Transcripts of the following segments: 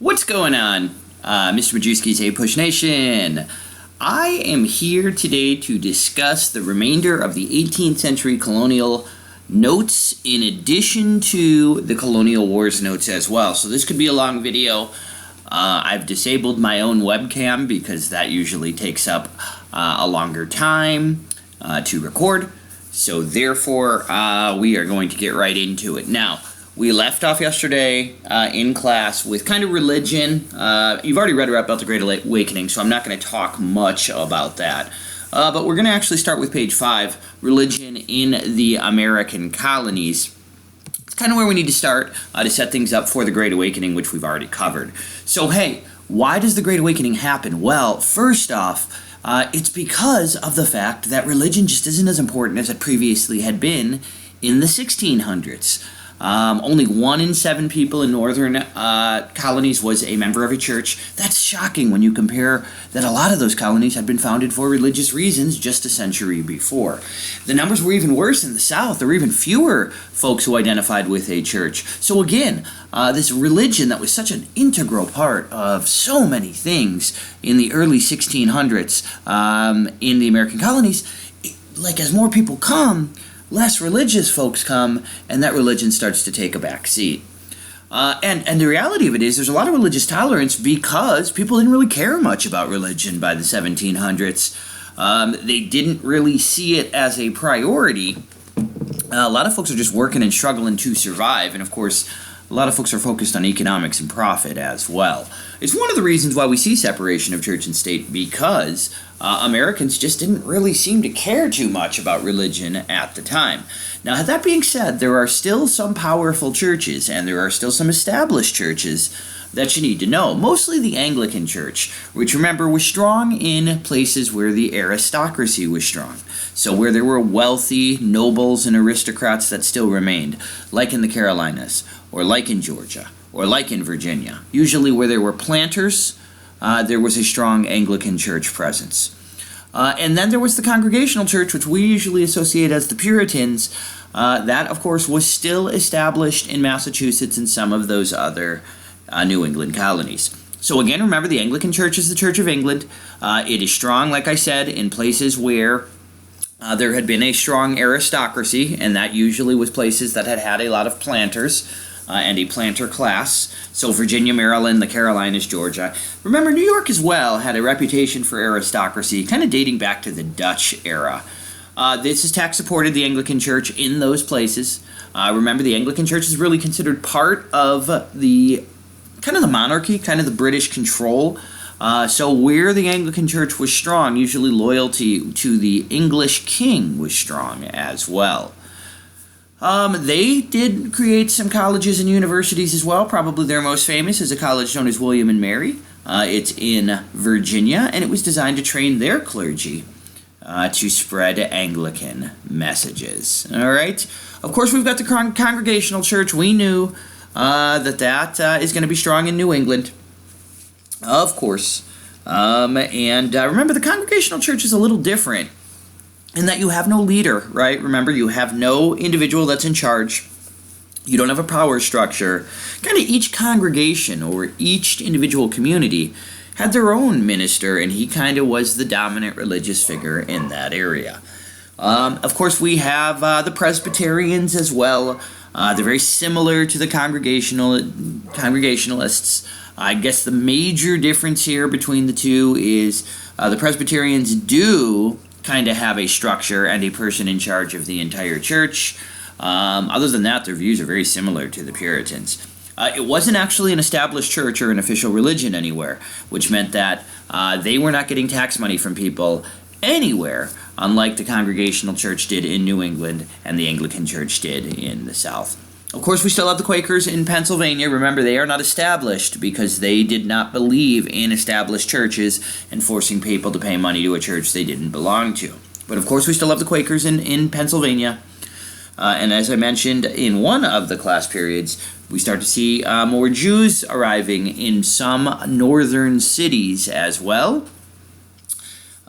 What's going on, Mr. Majewski's A-Push Nation? I am here today to discuss the remainder of the 18th century colonial notes in addition to the colonial wars notes as well. So this could be a long video. I've disabled my own webcam because that usually takes up a longer time to record. So therefore, we are going to get right into it. Now, we left off yesterday in class with kind of religion. You've already read about the Great Awakening, so I'm not going to talk much about that. But we're going to actually start with page 5, religion in the American colonies. It's kind of where we need to start to set things up for the Great Awakening, which we've already covered. So, hey, why does the Great Awakening happen? Well, first off, it's because of the fact that religion just isn't as important as it previously had been in the 1600s. Only 1 in 7 people in northern colonies was a member of a church. That's shocking when you compare that a lot of those colonies had been founded for religious reasons just a century before. The numbers were even worse in the South. There were even fewer folks who identified with a church. So again, this religion that was such an integral part of so many things in the early 1600s in the American colonies, like as more people come, less religious folks come, and that religion starts to take a back seat. And the reality of it is there's a lot of religious tolerance because people didn't really care much about religion by the 1700s. They didn't really see it as a priority. A lot of folks are just working and struggling to survive, and of course, a lot of folks are focused on economics and profit as well. It's one of the reasons why we see separation of church and state, because Americans just didn't really seem to care too much about religion at the time. Now, that being said, there are still some powerful churches, and there are still some established churches that you need to know. Mostly the Anglican Church, which, remember, was strong in places where the aristocracy was strong. So where there were wealthy nobles and aristocrats that still remained, like in the Carolinas, or like in Georgia, or like in Virginia. Usually where there were planters, there was a strong Anglican church presence. And then there was the Congregational Church, which we usually associate as the Puritans. That, of course, was still established in Massachusetts and some of those other New England colonies. So again, remember, the Anglican Church is the Church of England. It is strong, like I said, in places where there had been a strong aristocracy, and that usually was places that had had a lot of planters and a planter class. So Virginia, Maryland, the Carolinas, Georgia. Remember, New York as well had a reputation for aristocracy, kind of dating back to the Dutch era. This is tax-supported, the Anglican Church, in those places. Remember, the Anglican Church is really considered part of the kind of the monarchy, kind of the British control. So where the Anglican Church was strong, usually loyalty to the English king was strong as well. They did create some colleges and universities as well. Probably their most famous is a college known as William and Mary. It's in Virginia, and it was designed to train their clergy to spread Anglican messages. All right. Of course, we've got the Congregational Church. We knew that is going to be strong in New England, of course. And remember, the Congregational Church is a little different in that you have no leader, right? Remember, you have no individual that's in charge. You don't have a power structure. Kind of each congregation or each individual community had their own minister, and he kind of was the dominant religious figure in that area. Of course, we have the Presbyterians as well. They're very similar to the Congregationalists. I guess the major difference here between the two is the Presbyterians do kind of have a structure and a person in charge of the entire church. Other than that, their views are very similar to the Puritans. It wasn't actually an established church or an official religion anywhere, which meant that they were not getting tax money from people anywhere, unlike the Congregational Church did in New England and the Anglican Church did in the South. Of course, we still have the Quakers in Pennsylvania. Remember, they are not established because they did not believe in established churches and forcing people to pay money to a church they didn't belong to. But of course, we still have the Quakers in Pennsylvania. And as I mentioned in one of the class periods, we start to see more Jews arriving in some northern cities as well.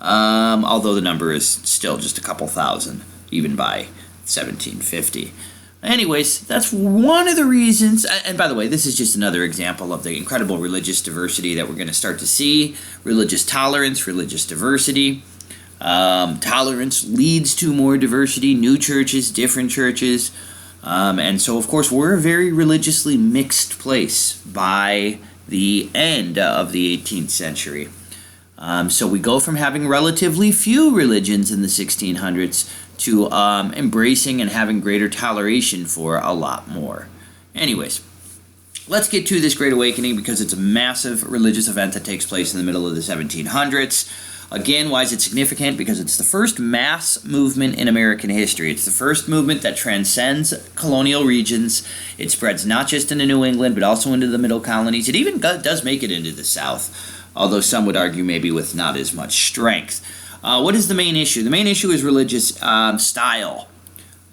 Although the number is still just a couple thousand, even by 1750. Anyways, that's one of the reasons, and by the way, this is just another example of the incredible religious diversity that we're going to start to see. Religious tolerance, religious diversity. Tolerance leads to more diversity, new churches, different churches. And so, of course, we're a very religiously mixed place by the end of the 18th century. So we go from having relatively few religions in the 1600s to embracing and having greater toleration for a lot more. Anyways, let's get to this Great Awakening because it's a massive religious event that takes place in the middle of the 1700s. Again, why is it significant? Because it's the first mass movement in American history. It's the first movement that transcends colonial regions. It spreads not just into New England, but also into the middle colonies. It even does make it into the South, although some would argue maybe with not as much strength. What is the main issue? The main issue is religious style.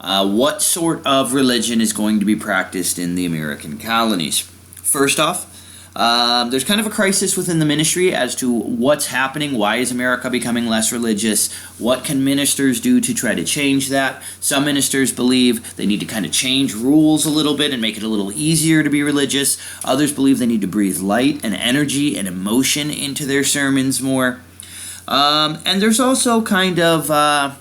What sort of religion is going to be practiced in the American colonies? First off, there's kind of a crisis within the ministry as to what's happening. Why is America becoming less religious? What can ministers do to try to change that? Some ministers believe they need to kind of change rules a little bit and make it a little easier to be religious. Others believe they need to breathe light and energy and emotion into their sermons more. And there's also kind of a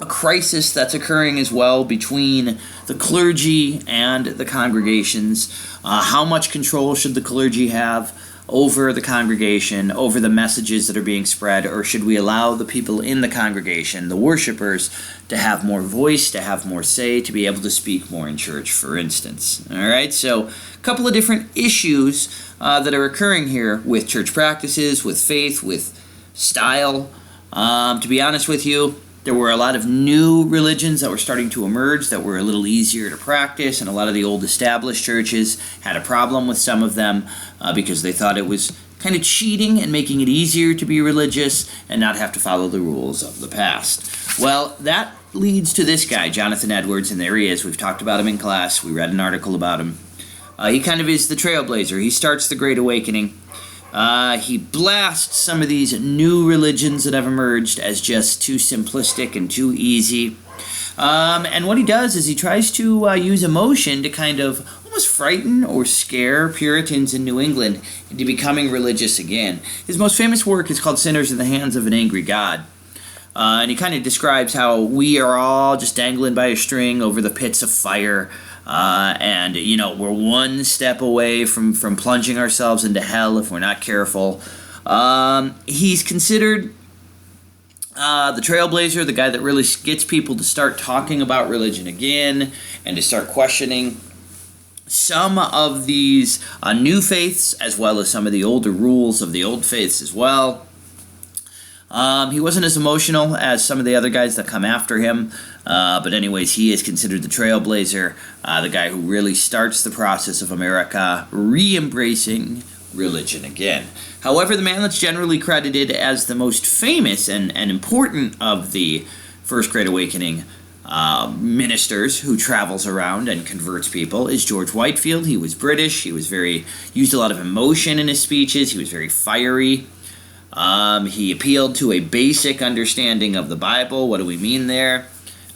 crisis that's occurring as well between the clergy and the congregations. How much control should the clergy have over the congregation, over the messages that are being spread, or should we allow the people in the congregation, the worshipers, to have more voice, to have more say, to be able to speak more in church, for instance? All right, so a couple of different issues that are occurring here with church practices, with faith, with style. To be honest with you, there were a lot of new religions that were starting to emerge that were a little easier to practice, and a lot of the old established churches had a problem with some of them because they thought it was kind of cheating and making it easier to be religious and not have to follow the rules of the past. Well, that leads to this guy, Jonathan Edwards, and there he is. We've talked about him in class. We read an article about him. He kind of is the trailblazer. He starts the Great Awakening. He blasts some of these new religions that have emerged as just too simplistic and too easy. And what he does is he tries to use emotion to kind of almost frighten or scare Puritans in New England into becoming religious again. His most famous work is called Sinners in the Hands of an Angry God. And he kind of describes how we are all just dangling by a string over the pits of fire. And, you know, we're one step away from plunging ourselves into hell if we're not careful. He's considered the trailblazer, the guy that really gets people to start talking about religion again and to start questioning some of these new faiths as well as some of the older rules of the old faiths as well. He wasn't as emotional as some of the other guys that come after him, but anyways, he is considered the trailblazer, the guy who really starts the process of America re-embracing religion again. However, the man that's generally credited as the most famous and important of the First Great Awakening ministers who travels around and converts people is George Whitefield. He was British. He was used a lot of emotion in his speeches. He was very fiery. He appealed to a basic understanding of the Bible. What do we mean there?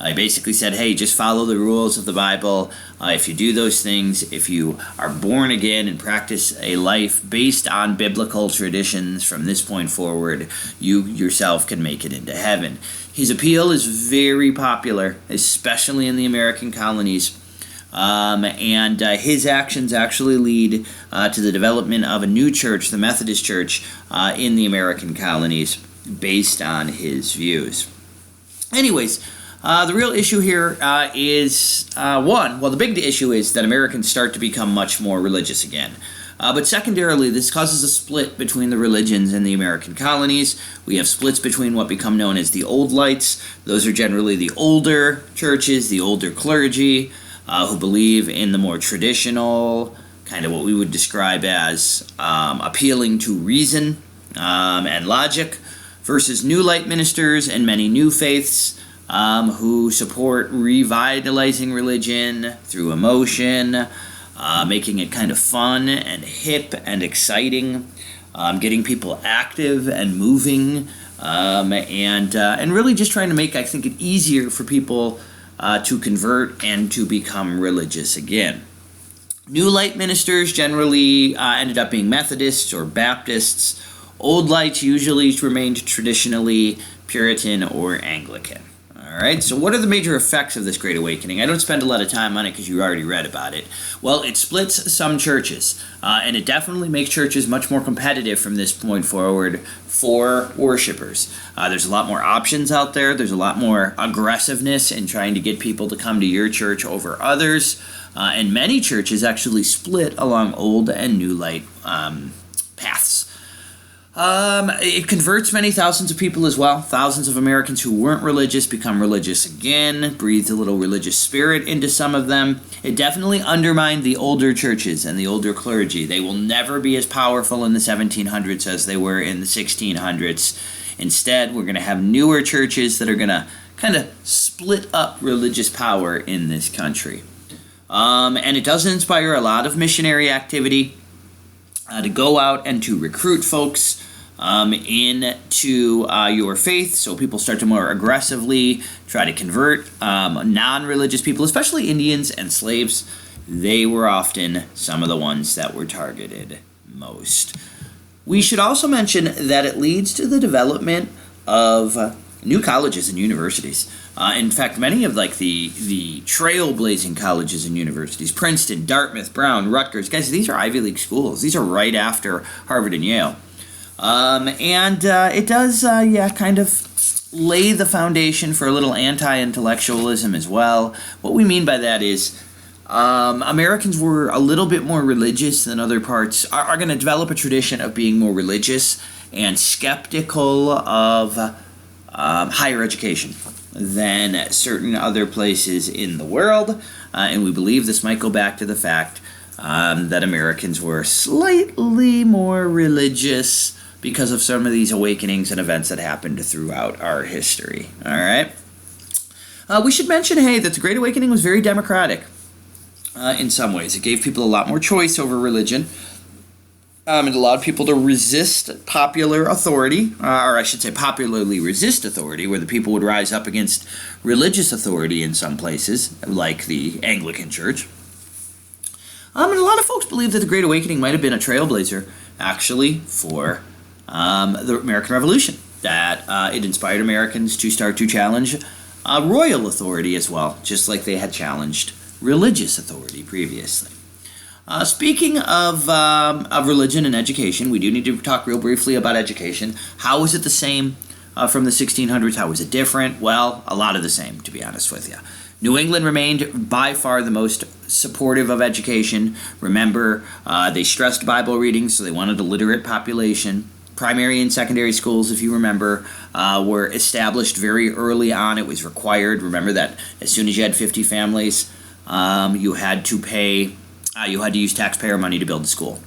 He basically said, hey, just follow the rules of the Bible. If you do those things, if you are born again and practice a life based on biblical traditions from this point forward, you yourself can make it into heaven. His appeal is very popular, especially in the American colonies. And his actions actually lead to the development of a new church, the Methodist Church, in the American colonies, based on his views. Anyways, the real issue here is, the big issue is that Americans start to become much more religious again. But secondarily, this causes a split between the religions in the American colonies. We have splits between what become known as the Old Lights. Those are generally the older churches, the older clergy, who believe in the more traditional, kind of what we would describe as appealing to reason and logic, versus New Light ministers and many new faiths who support revitalizing religion through emotion, making it kind of fun and hip and exciting, getting people active and moving, and really just trying to make, I think, it easier for people to convert and to become religious again. New Light ministers generally ended up being Methodists or Baptists. Old Lights usually remained traditionally Puritan or Anglican. All right, so what are the major effects of this Great Awakening? I don't spend a lot of time on it because you already read about it. Well, it splits some churches, and it definitely makes churches much more competitive from this point forward for worshipers. There's a lot more options out there. There's a lot more aggressiveness in trying to get people to come to your church over others, and many churches actually split along Old and New Light paths. It converts many thousands of people as well. Thousands of Americans who weren't religious become religious again, breathed a little religious spirit into some of them. It definitely undermined the older churches and the older clergy. They will never be as powerful in the 1700s as they were in the 1600s. Instead, we're going to have newer churches that are going to kind of split up religious power in this country. And it does inspire a lot of missionary activity to go out and to recruit folks into your faith, so people start to more aggressively try to convert non-religious people, especially Indians and slaves. They were often some of the ones that were targeted most. We should also mention that it leads to the development of new colleges and universities. In fact, many of the trailblazing colleges and universities, Princeton, Dartmouth, Brown, Rutgers, guys, these are Ivy League schools. These are right after Harvard and Yale. It does, kind of lay the foundation for a little anti-intellectualism as well. What we mean by that is Americans were a little bit more religious than other parts, are going to develop a tradition of being more religious and skeptical of higher education than certain other places in the world. And we believe this might go back to the fact that Americans were slightly more religious because of some of these awakenings and events that happened throughout our history. All right. We should mention, that the Great Awakening was very democratic in some ways. It gave people a lot more choice over religion. It allowed people to resist popular authority, or I should say popularly resist authority, where the people would rise up against religious authority in some places, like the Anglican Church. And a lot of folks believe that the Great Awakening might have been a trailblazer, actually, for the American Revolution, that it inspired Americans to start to challenge royal authority as well, just like they had challenged religious authority previously. Speaking of religion and education, we do need to talk real briefly about education. How is it the same from the 1600s? How is it different? Well, a lot of the same, to be honest with you. New England remained by far the most supportive of education. Remember, they stressed Bible reading, so they wanted a literate population. Primary and secondary schools, if you remember, were established very early on. It was required. Remember that as soon as you had 50 families, you had to use taxpayer money to build a school.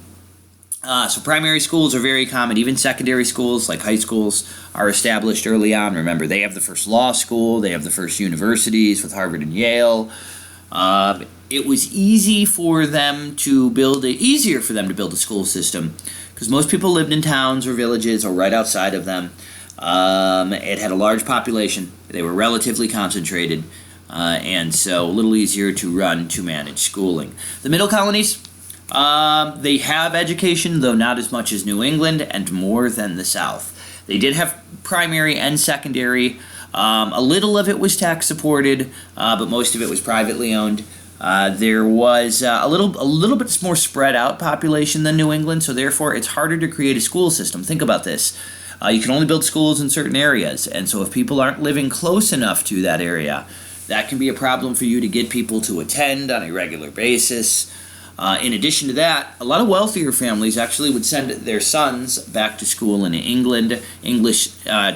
So primary schools are very common. Even secondary schools, like high schools, are established early on. Remember, they have the first law school. They have the first universities with Harvard and Yale. It was easier for them to build a school system because most people lived in towns or villages or right outside of them. It had a large population. They were relatively concentrated. And so a little easier to manage schooling. The middle colonies, they have education, though not as much as New England and more than the South. They did have primary and secondary. A little of it was tax supported, but most of it was privately owned. There was a little bit more spread out population than New England, so therefore it's harder to create a school system. Think about this. You can only build schools in certain areas, and so if people aren't living close enough to that area, that can be a problem for you to get people to attend on a regular basis. In addition to that, a lot of wealthier families actually would send their sons back to school in England. English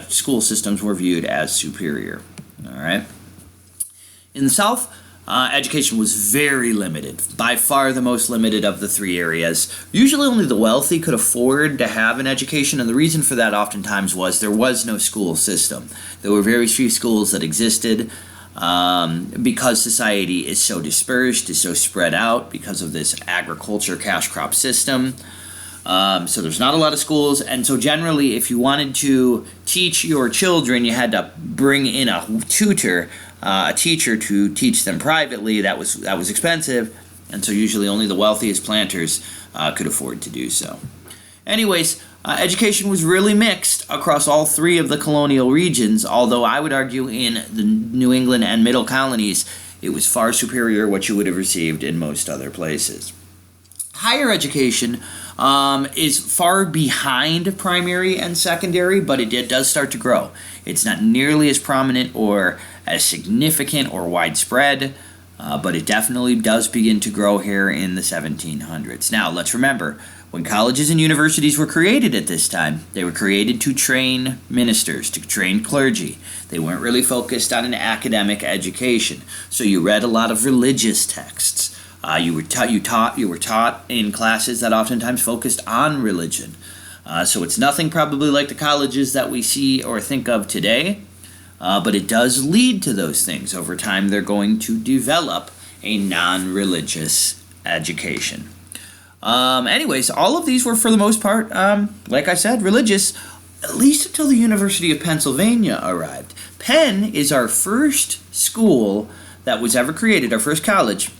school systems were viewed as superior. All right. In the South, education was very limited, by far the most limited of the three areas. Usually only the wealthy could afford to have an education, and the reason for that oftentimes was there was no school system. There were very few schools that existed. Because society is so dispersed, is so spread out because of this agriculture cash crop system. So there's not a lot of schools, and so generally if you wanted to teach your children, you had to bring in a tutor a teacher to teach them privately. That was expensive, and so usually only the wealthiest planters could afford to do so. Anyways, education was really mixed across all three of the colonial regions, although I would argue in the New England and Middle colonies, it was far superior what you would have received in most other places. Higher education is far behind primary and secondary, but it does start to grow. It's not nearly as prominent or as significant or widespread, but it definitely does begin to grow here in the 1700s. Now, let's remember, when colleges and universities were created at this time, they were created to train ministers, to train clergy. They weren't really focused on an academic education. So you read a lot of religious texts. You were taught in classes that oftentimes focused on religion. So it's nothing probably like the colleges that we see or think of today, but it does lead to those things. Over time, they're going to develop a non-religious education. Anyways, all of these were for the most part, like I said, religious, at least until the University of Pennsylvania arrived. Penn is our first school that was ever created, our first college,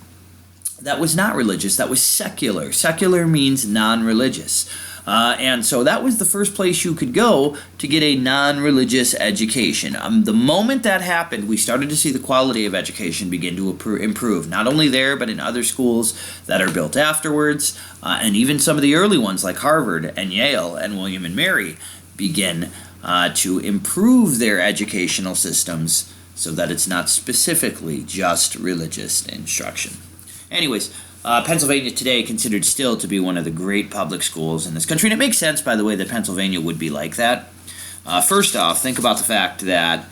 that was not religious, that was secular. Secular means non-religious. And so that was the first place you could go to get a non-religious education. The moment that happened, we started to see the quality of education begin to improve, not only there, but in other schools that are built afterwards, and even some of the early ones like Harvard and Yale and William and Mary begin to improve their educational systems so that it's not specifically just religious instruction. Anyways, Pennsylvania today considered still to be one of the great public schools in this country, and it makes sense, by the way, that Pennsylvania would be like that. First off, think about the fact that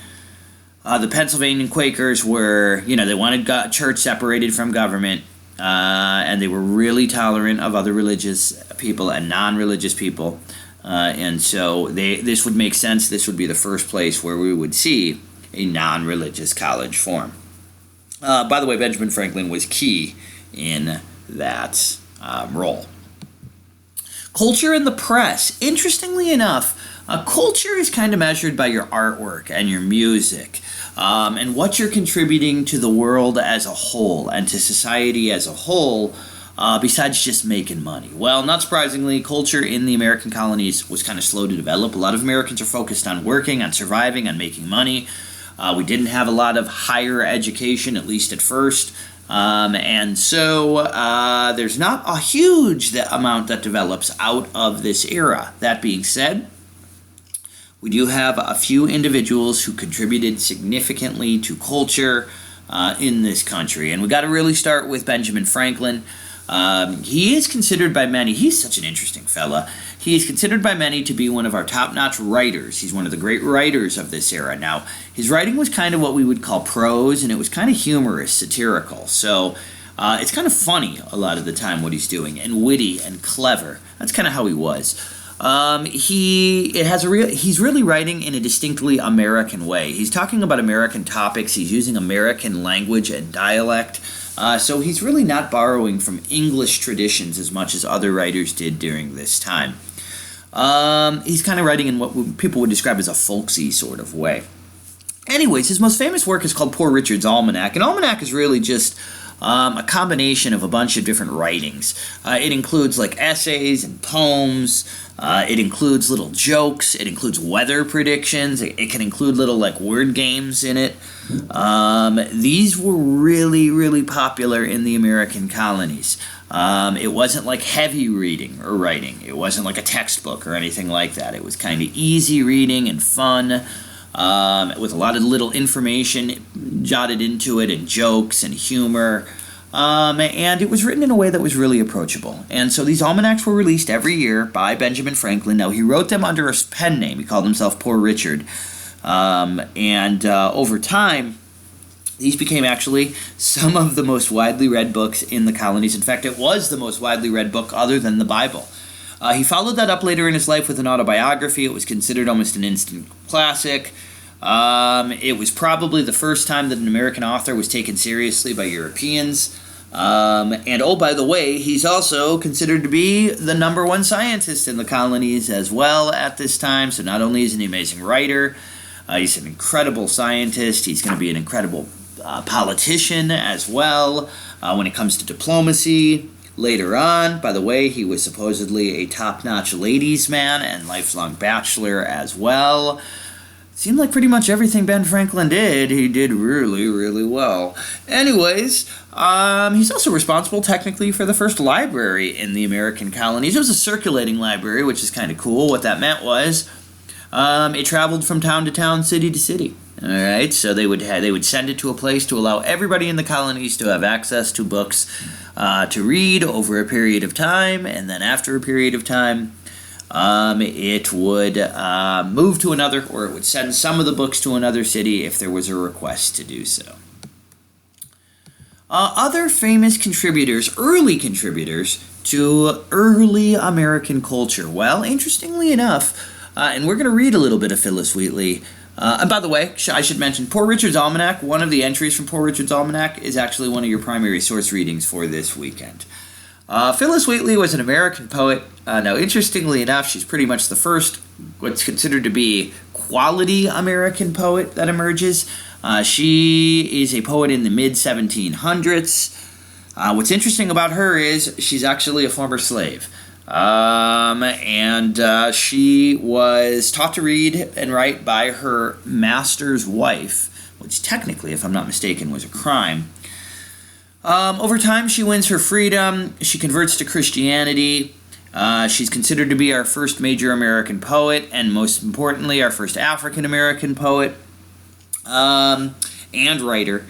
the Pennsylvanian Quakers were, they wanted church separated from government, and they were really tolerant of other religious people and non-religious people, and so this would make sense. This would be the first place where we would see a non-religious college form. By the way, Benjamin Franklin was key in that role. Culture and the press. Interestingly enough, culture is kind of measured by your artwork and your music, and what you're contributing to the world as a whole and to society as a whole, besides just making money. Well, not surprisingly, culture in the American colonies was kind of slow to develop. A lot of Americans are focused on working, on surviving, on making money. We didn't have a lot of higher education, at least at first. And so there's not a huge amount that develops out of this era. That being said, we do have a few individuals who contributed significantly to culture in this country. And we got to really start with Benjamin Franklin. He is considered by many, he's such an interesting fella, he is considered by many to be one of our top-notch writers. He's one of the great writers of this era. Now, his writing was kind of what we would call prose, and it was kind of humorous, satirical. So it's kind of funny a lot of the time what he's doing, and witty and clever. That's kind of how he was. He's really writing in a distinctly American way. He's talking about American topics. He's using American language and dialect. So he's really not borrowing from English traditions as much as other writers did during this time. He's kind of writing in what people would describe as a folksy sort of way. Anyways, his most famous work is called Poor Richard's Almanac. An almanac is really just a combination of a bunch of different writings. It includes like essays and poems. It includes little jokes. It includes weather predictions. It can include little like word games in it. These were really, really popular in the American colonies. It wasn't like heavy reading or writing. It wasn't like a textbook or anything like that. It was kind of easy reading and fun, with a lot of little information jotted into it and jokes and humor. And it was written in a way that was really approachable. And so these almanacs were released every year by Benjamin Franklin. Now, he wrote them under a pen name. He called himself Poor Richard. Over time, these became actually some of the most widely read books in the colonies. In fact, it was the most widely read book other than the Bible. He followed that up later in his life with an autobiography. It was considered almost an instant classic. It was probably the first time that an American author was taken seriously by Europeans. And oh, by the way, he's also considered to be the number one scientist in the colonies as well at this time. So not only is he an amazing writer, he's an incredible scientist. He's going to be an incredible politician as well when it comes to diplomacy. Later on, by the way, he was supposedly a top-notch ladies' man and lifelong bachelor as well. Seemed like pretty much everything Ben Franklin did, he did really, really well. Anyways, he's also responsible technically for the first library in the American colonies. It was a circulating library, which is kind of cool. What that meant was it traveled from town to town, city to city. All right, so they would send it to a place to allow everybody in the colonies to have access to books to read over a period of time, and then after a period of time, it would move to another, or it would send some of the books to another city if there was a request to do so. Other famous contributors, early contributors to early American culture. Well, interestingly enough, and we're going to read a little bit of Phyllis Wheatley. And by the way, I should mention, Poor Richard's Almanac, one of the entries from Poor Richard's Almanac is actually one of your primary source readings for this weekend. Phyllis Wheatley was an American poet. Now, interestingly enough, she's pretty much the first what's considered to be quality American poet that emerges. She is a poet in the mid-1700s. What's interesting about her is she's actually a former slave. And she was taught to read and write by her master's wife, which technically, if I'm not mistaken, was a crime. Over time, she wins her freedom. She converts to Christianity. She's considered to be our first major American poet, and most importantly, our first African-American poet and writer.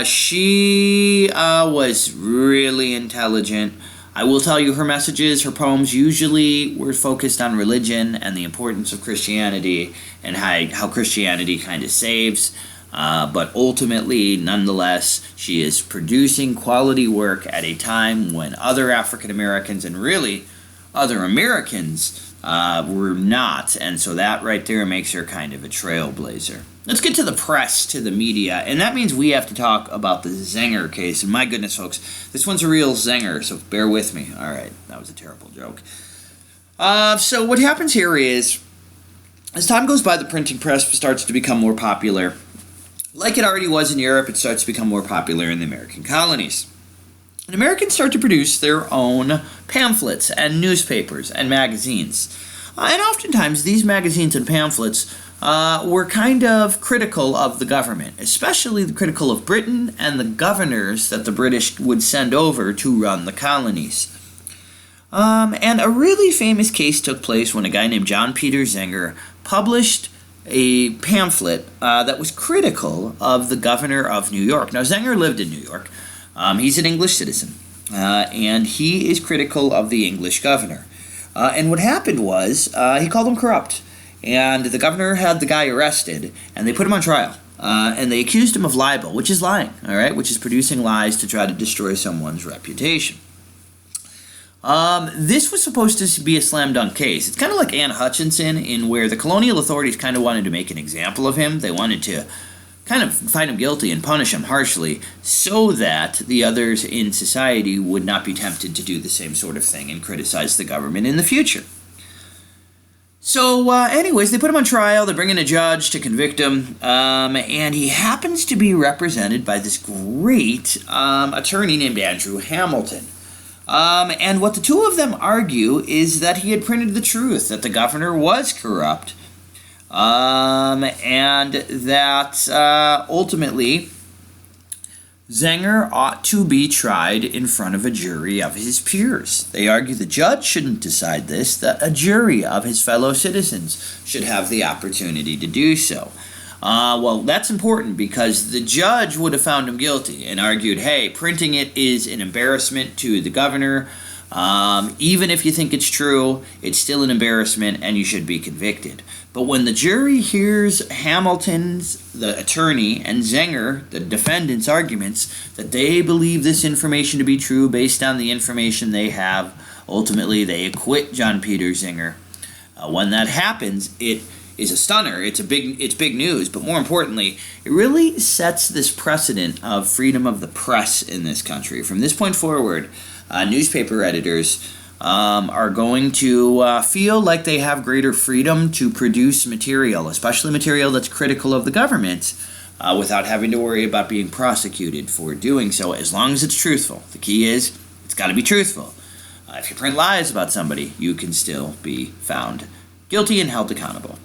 She was really intelligent. I will tell you, her messages, her poems usually were focused on religion and the importance of Christianity and how Christianity kind of saves. But ultimately, nonetheless, she is producing quality work at a time when other African Americans and really other Americans were not. And so that right there makes her kind of a trailblazer. Let's get to the press, to the media, and that means we have to talk about the Zinger case. And my goodness, folks, this one's a real zinger, so bear with me. All right, that was a terrible joke. So what happens here is, as time goes by, the printing press starts to become more popular. Like it already was in Europe, it starts to become more popular in the American colonies. And Americans start to produce their own pamphlets and newspapers and magazines. And oftentimes, these magazines and pamphlets were kind of critical of the government, especially critical of Britain and the governors that the British would send over to run the colonies. And a really famous case took place when a guy named John Peter Zinger published a pamphlet that was critical of the governor of New York. Now, Zinger lived in New York. He's an English citizen, and he is critical of the English governor. And what happened was he called him corrupt. And the governor had the guy arrested, and they put him on trial. And they accused him of libel, which is lying, all right, which is producing lies to try to destroy someone's reputation. This was supposed to be a slam dunk case. It's kind of like Anne Hutchinson, in where the colonial authorities kind of wanted to make an example of him. They wanted to kind of find him guilty and punish him harshly so that the others in society would not be tempted to do the same sort of thing and criticize the government in the future. So, anyways, they put him on trial. They bring in a judge to convict him, and he happens to be represented by this great attorney named Andrew Hamilton. And what the two of them argue is that he had printed the truth, that the governor was corrupt, and that ultimately Zinger ought to be tried in front of a jury of his peers. They argue the judge shouldn't decide this, that a jury of his fellow citizens should have the opportunity to do so. Well, that's important because the judge would have found him guilty and argued, hey, printing it is an embarrassment to the governor. Even if you think it's true, it's still an embarrassment and you should be convicted. But when the jury hears Hamilton's, the attorney, and Zinger, the defendant's arguments, that they believe this information to be true based on the information they have, ultimately they acquit John Peter Zinger. When that happens, it is a stunner. It's big news, but more importantly, it really sets this precedent of freedom of the press in this country. From this point forward, newspaper editors are going to feel like they have greater freedom to produce material, especially material that's critical of the government, without having to worry about being prosecuted for doing so, as long as it's truthful. The key is, it's got to be truthful. If you print lies about somebody, you can still be found guilty and held accountable.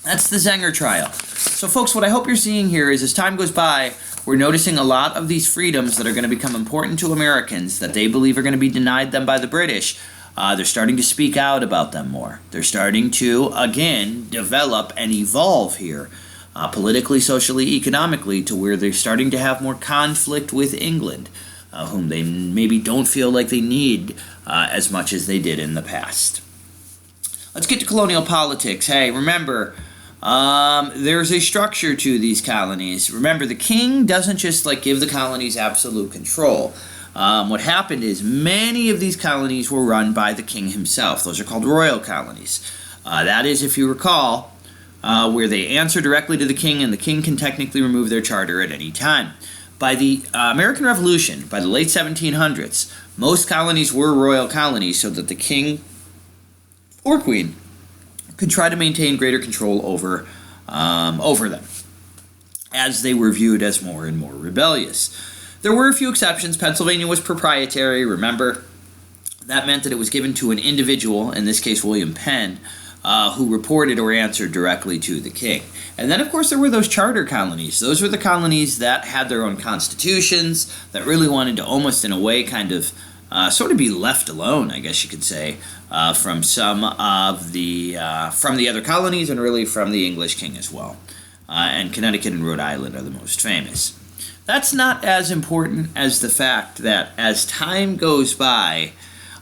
That's the Zenger trial. So folks, what I hope you're seeing here is as time goes by, we're noticing a lot of these freedoms that are going to become important to Americans that they believe are going to be denied them by the British. They're starting to speak out about them more. They're starting to, again, develop and evolve here, politically, socially, economically, to where they're starting to have more conflict with England, whom they maybe don't feel like they need as much as they did in the past. Let's get to colonial politics. Hey, remember, there's a structure to these colonies. Remember, the king doesn't just give the colonies absolute control. What happened is many of these colonies were run by the king himself. Those are called royal colonies. That is, if you recall, where they answer directly to the king, and the king can technically remove their charter at any time. By the American Revolution, by the late 1700s, most colonies were royal colonies so that the king or queen could try to maintain greater control over them, as they were viewed as more and more rebellious. There were a few exceptions. Pennsylvania was proprietary, remember. That meant that it was given to an individual, in this case William Penn, who reported or answered directly to the king. And then, of course, there were those charter colonies. Those were the colonies that had their own constitutions, that really wanted to almost, in a way, kind of sort of be left alone, I guess you could say, from some of from the other colonies, and really from the English king as well. And Connecticut and Rhode Island are the most famous. That's not as important as the fact that as time goes by,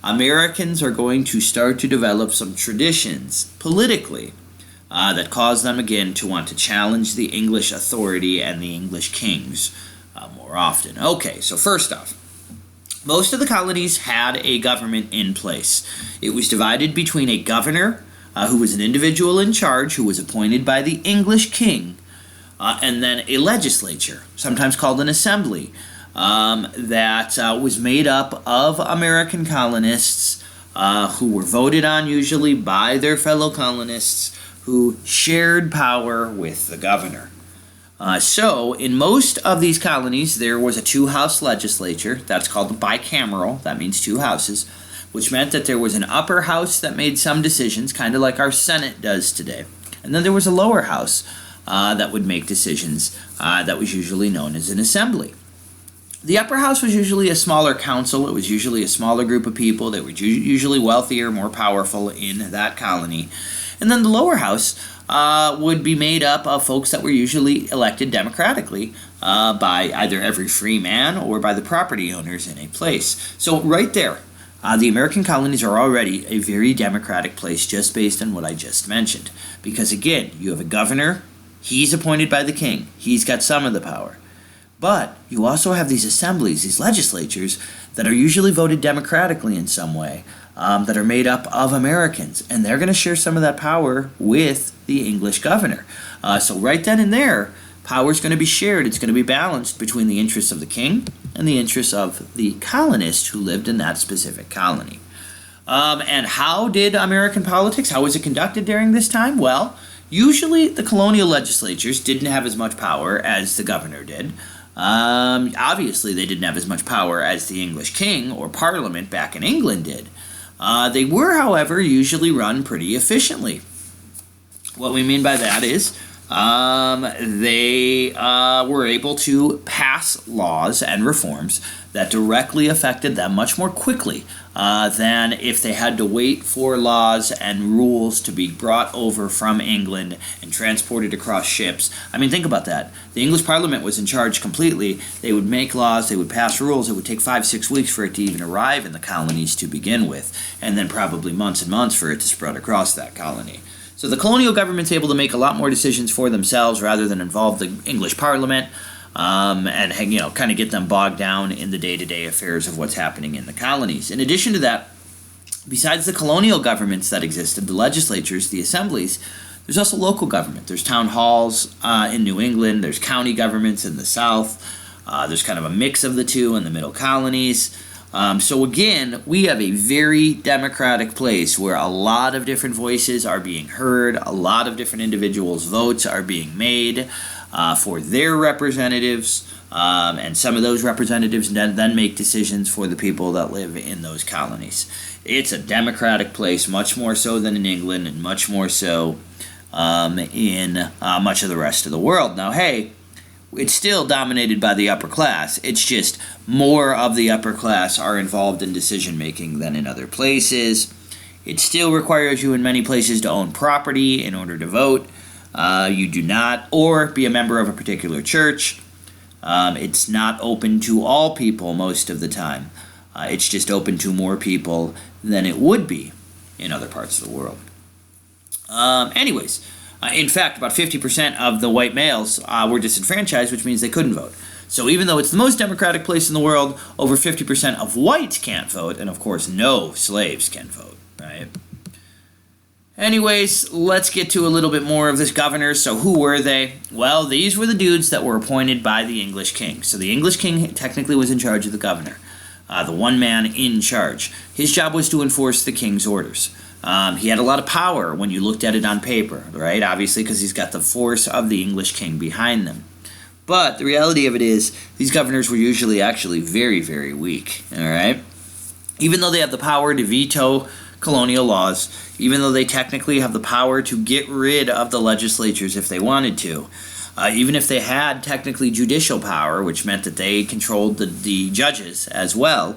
Americans are going to start to develop some traditions politically that cause them again to want to challenge the English authority and the English kings more often. Okay, so first off, most of the colonies had a government in place. It was divided between a governor, who was an individual in charge, who was appointed by the English king, and then a legislature, sometimes called an assembly, that was made up of American colonists who were voted on usually by their fellow colonists who shared power with the governor. So in most of these colonies, there was a two-house legislature. That's called the bicameral. That means two houses, which meant that there was an upper house that made some decisions, kind of like our Senate does today. And then there was a lower house that would make decisions that was usually known as an assembly. The upper house was usually a smaller council. It was usually a smaller group of people. They were usually wealthier, more powerful in that colony. And then the lower house would be made up of folks that were usually elected democratically by either every free man or by the property owners in a place. So right there, the American colonies are already a very democratic place just based on what I just mentioned. Because again, you have a governor. He's appointed by the king. He's got some of the power. But you also have these assemblies, these legislatures, that are usually voted democratically in some way, that are made up of Americans. And they're going to share some of that power with the English governor. So right then and there, power is going to be shared. It's going to be balanced between the interests of the king and the interests of the colonists who lived in that specific colony. And how did American politics, how was it conducted during this time? Well, usually the colonial legislatures didn't have as much power as the governor did. Obviously, they didn't have as much power as the English king or parliament back in England did. They were, however, usually run pretty efficiently. What we mean by that is they were able to pass laws and reforms that directly affected them much more quickly than if they had to wait for laws and rules to be brought over from England and transported across ships. I mean, think about that. The English Parliament was in charge completely. They would make laws, they would pass rules. It would take 5-6 weeks for it to even arrive in the colonies to begin with, and then probably months and months for it to spread across that colony. So the colonial government's able to make a lot more decisions for themselves rather than involve the English Parliament and kind of get them bogged down in the day-to-day affairs of what's happening in the colonies. In addition to that, besides the colonial governments that existed, the legislatures, the assemblies, there's also local government. There's town halls in New England. There's county governments in the South. There's kind of a mix of the two in the middle colonies. So again, we have a very democratic place where a lot of different voices are being heard, a lot of different individuals' votes are being made, for their representatives, and some of those representatives then make decisions for the people that live in those colonies. It's a democratic place, much more so than in England, and much more so in much of the rest of the world. Now, hey, it's still dominated by the upper class. It's just more of the upper class are involved in decision-making than in other places. It still requires you in many places to own property in order to vote. You do not, or be a member of a particular church. It's not open to all people most of the time. It's just open to more people than it would be in other parts of the world. In fact, about 50% of the white males were disenfranchised, which means they couldn't vote. So even though it's the most democratic place in the world, over 50% of whites can't vote, and of course no slaves can vote, right? Anyways, let's get to a little bit more of this governors. So who were they? Well, these were the dudes that were appointed by the English king. So the English king technically was in charge of the governor, the one man in charge. His job was to enforce the king's orders. He had a lot of power when you looked at it on paper, right? Obviously, because he's got the force of the English king behind them. But the reality of it is, these governors were usually actually very, very weak, all right? Even though they have the power to veto colonial laws, even though they technically have the power to get rid of the legislatures if they wanted to, even if they had technically judicial power, which meant that they controlled the judges as well,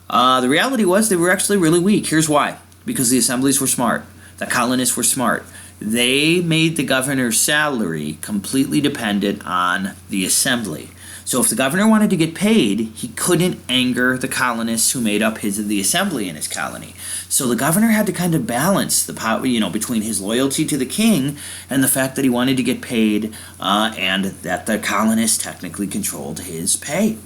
the reality was they were actually really weak. Here's why. Because the assemblies were smart. The colonists were smart. They made the governor's salary completely dependent on the assembly. So if the governor wanted to get paid, he couldn't anger the colonists who made up the assembly in his colony. So the governor had to kind of balance the power, between his loyalty to the king and the fact that he wanted to get paid, and that the colonists technically controlled his pay.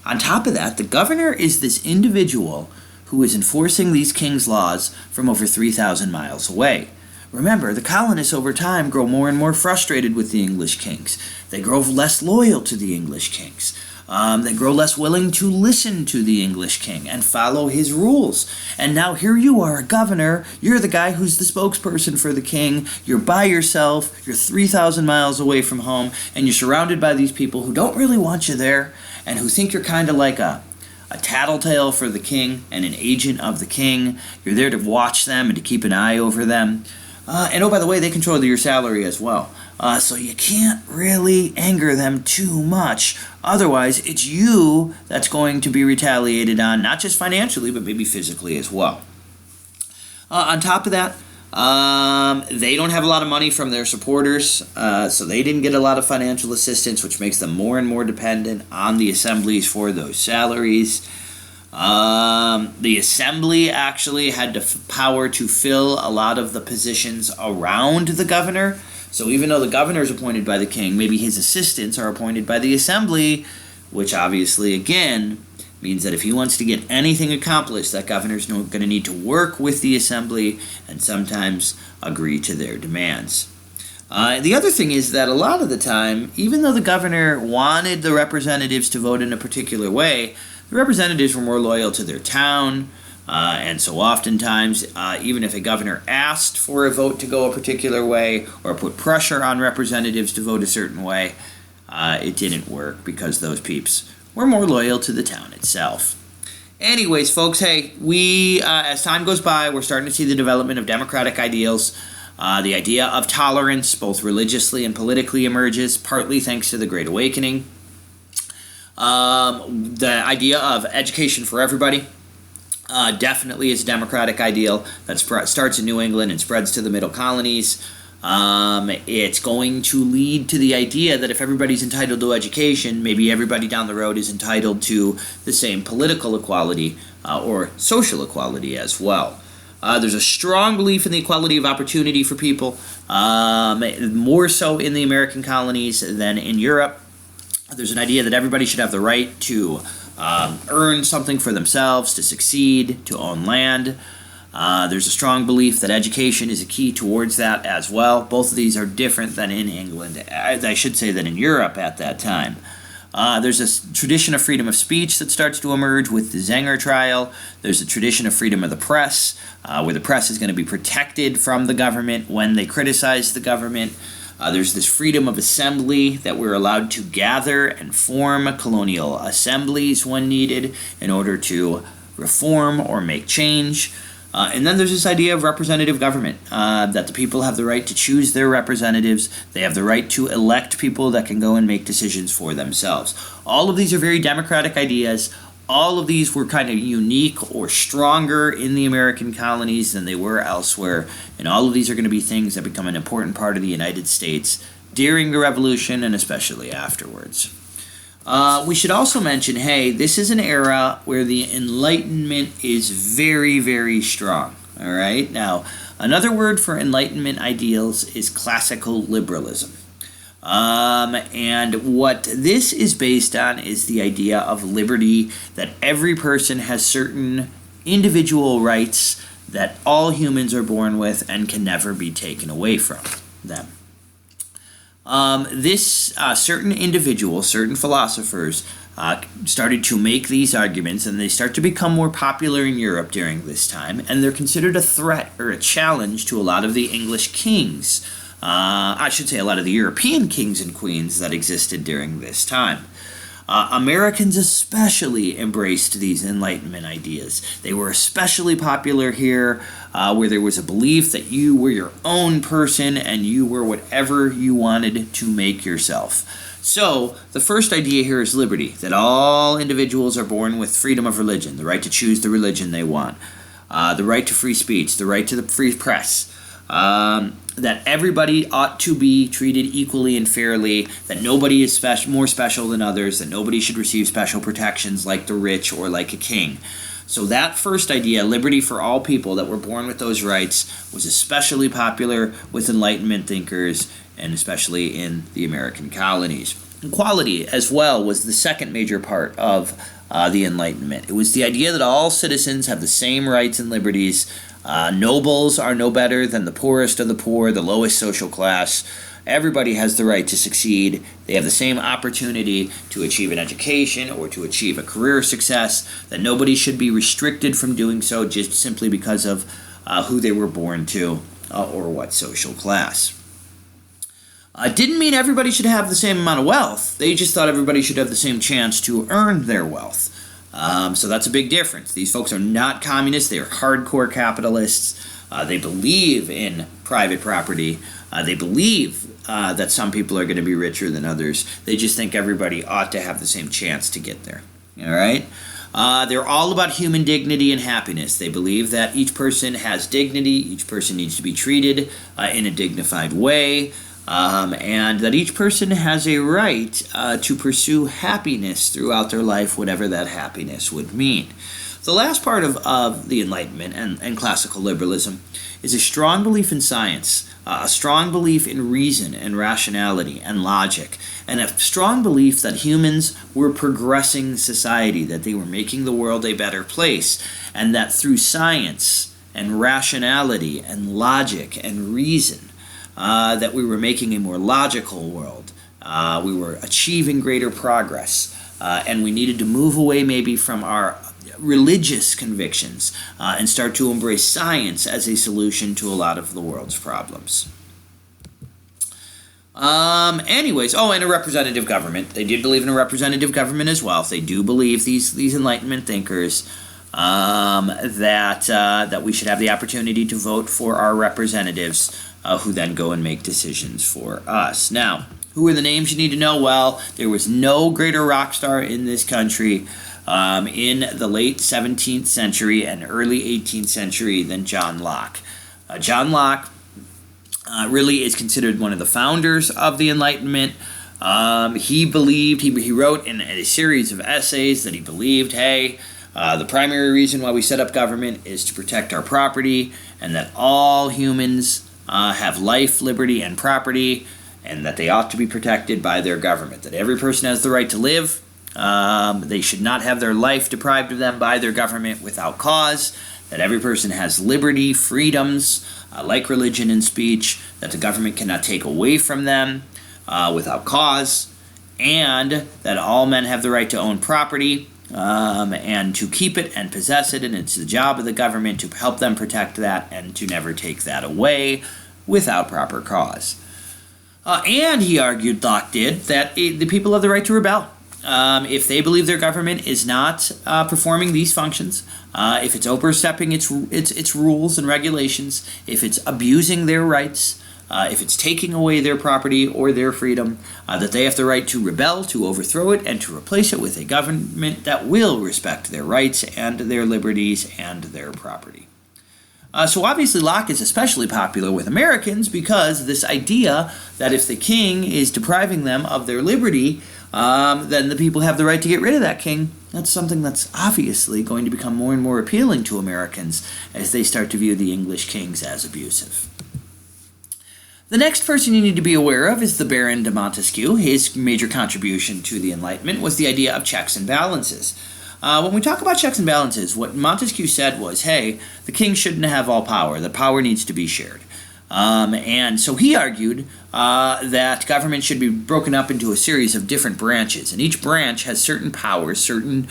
On top of that, the governor is this individual who is enforcing these king's laws from over 3,000 miles away. Remember, the colonists over time grow more and more frustrated with the English kings. They grow less loyal to the English kings. They grow less willing to listen to the English king and follow his rules. And now here you are, a governor. You're the guy who's the spokesperson for the king. You're by yourself. You're 3,000 miles away from home. And you're surrounded by these people who don't really want you there and who think you're kind of like a tattletale for the king and an agent of the king. You're there to watch them and to keep an eye over them. And oh, by the way, they control your salary as well. So you can't really anger them too much. Otherwise, it's you that's going to be retaliated on, not just financially, but maybe physically as well. On top of that, they don't have a lot of money from their supporters, so they didn't get a lot of financial assistance, which makes them more and more dependent on the assemblies for those salaries. The assembly actually had the power to fill a lot of the positions around the governor. So even though the governor is appointed by the king, maybe his assistants are appointed by the assembly, which obviously, again, means that if he wants to get anything accomplished, that governor's going to need to work with the assembly and sometimes agree to their demands. The other thing is that a lot of the time, even though the governor wanted the representatives to vote in a particular way, the representatives were more loyal to their town, and so oftentimes, even if a governor asked for a vote to go a particular way or put pressure on representatives to vote a certain way, it didn't work because those peeps were more loyal to the town itself. Anyways, folks, hey, as time goes by, we're starting to see the development of democratic ideals. The idea of tolerance, both religiously and politically, emerges, partly thanks to the Great Awakening. The idea of education for everybody definitely is a democratic ideal that starts in New England and spreads to the middle colonies. It's going to lead to the idea that if everybody's entitled to education, maybe everybody down the road is entitled to the same political equality or social equality as well. There's a strong belief in the equality of opportunity for people, more so in the American colonies than in Europe. There's an idea that everybody should have the right to earn something for themselves, to succeed, to own land. There's a strong belief that education is a key towards that as well. Both of these are different than in England. I should say that in Europe at that time. There's a tradition of freedom of speech that starts to emerge with the Zinger trial. There's a tradition of freedom of the press, where the press is going to be protected from the government when they criticize the government. There's this freedom of assembly, that we're allowed to gather and form colonial assemblies when needed in order to reform or make change. And then there's this idea of representative government, that the people have the right to choose their representatives. They have the right to elect people that can go and make decisions for themselves. All of these are very democratic ideas. All of these were kind of unique or stronger in the American colonies than they were elsewhere. And all of these are going to be things that become an important part of the United States during the Revolution and especially afterwards. We should also mention, hey, this is an era where the Enlightenment is very, very strong. All right? Now, another word for Enlightenment ideals is classical liberalism. And what this is based on is the idea of liberty, that every person has certain individual rights that all humans are born with and can never be taken away from them. Certain individuals, certain philosophers, started to make these arguments, and they start to become more popular in Europe during this time, and they're considered a threat or a challenge to a lot of the English kings. I should say a lot of the European kings and queens that existed during this time. Americans especially embraced these Enlightenment ideas. They were especially popular here, where there was a belief that you were your own person and you were whatever you wanted to make yourself. So, the first idea here is liberty, that all individuals are born with freedom of religion, the right to choose the religion they want, the right to free speech, the right to the free press, that everybody ought to be treated equally and fairly, that nobody is more special than others, that nobody should receive special protections like the rich or like a king. So that first idea, liberty for all people that were born with those rights, was especially popular with Enlightenment thinkers, and especially in the American colonies. Equality, as well, was the second major part of the Enlightenment. It was the idea that all citizens have the same rights and liberties. Nobles are no better than the poorest of the poor, the lowest social class. Everybody has the right to succeed. They have the same opportunity to achieve an education or to achieve a career success, that nobody should be restricted from doing so just simply because of who they were born to or what social class. Didn't mean everybody should have the same amount of wealth. They just thought everybody should have the same chance to earn their wealth. So that's a big difference. These folks are not communists. They are hardcore capitalists. They believe in private property. They believe that some people are going to be richer than others. They just think everybody ought to have the same chance to get there. All right? They're all about human dignity and happiness. They believe that each person has dignity. Each person needs to be treated in a dignified way. And that each person has a right to pursue happiness throughout their life, whatever that happiness would mean. The last part of the Enlightenment and classical liberalism is a strong belief in science, a strong belief in reason and rationality and logic, and a strong belief that humans were progressing society, that they were making the world a better place, and that through science and rationality and logic and reason, that we were making a more logical world. We were achieving greater progress, and we needed to move away maybe from our religious convictions and start to embrace science as a solution to a lot of the world's problems. And a representative government. They did believe in a representative government as well. They do believe, these Enlightenment thinkers, that we should have the opportunity to vote for our representatives, who then go and make decisions for us. Now, who are the names you need to know? Well, there was no greater rock star in this country in the late 17th century and early 18th century than John Locke. John Locke really is considered one of the founders of the Enlightenment. He wrote in a series of essays that he believed, the primary reason why we set up government is to protect our property, and that all humans have life, liberty, and property, and that they ought to be protected by their government, that every person has the right to live. They should not have their life deprived of them by their government without cause, that every person has liberty, freedoms, like religion and speech, that the government cannot take away from them without cause, and that all men have the right to own property, and to keep it and possess it, and it's the job of the government to help them protect that and to never take that away without proper cause. And he argued, Locke did, that the people have the right to rebel. If they believe their government is not performing these functions, if it's overstepping its rules and regulations, if it's abusing their rights, if it's taking away their property or their freedom, that they have the right to rebel, to overthrow it, and to replace it with a government that will respect their rights and their liberties and their property. So obviously Locke is especially popular with Americans because this idea that if the king is depriving them of their liberty, then the people have the right to get rid of that king. That's something that's obviously going to become more and more appealing to Americans as they start to view the English kings as abusive. The next person you need to be aware of is the Baron de Montesquieu. His major contribution to the Enlightenment was the idea of checks and balances. When we talk about checks and balances, what Montesquieu said was, hey, the king shouldn't have all power. The power needs to be shared. And so he argued that government should be broken up into a series of different branches, and each branch has certain powers, certain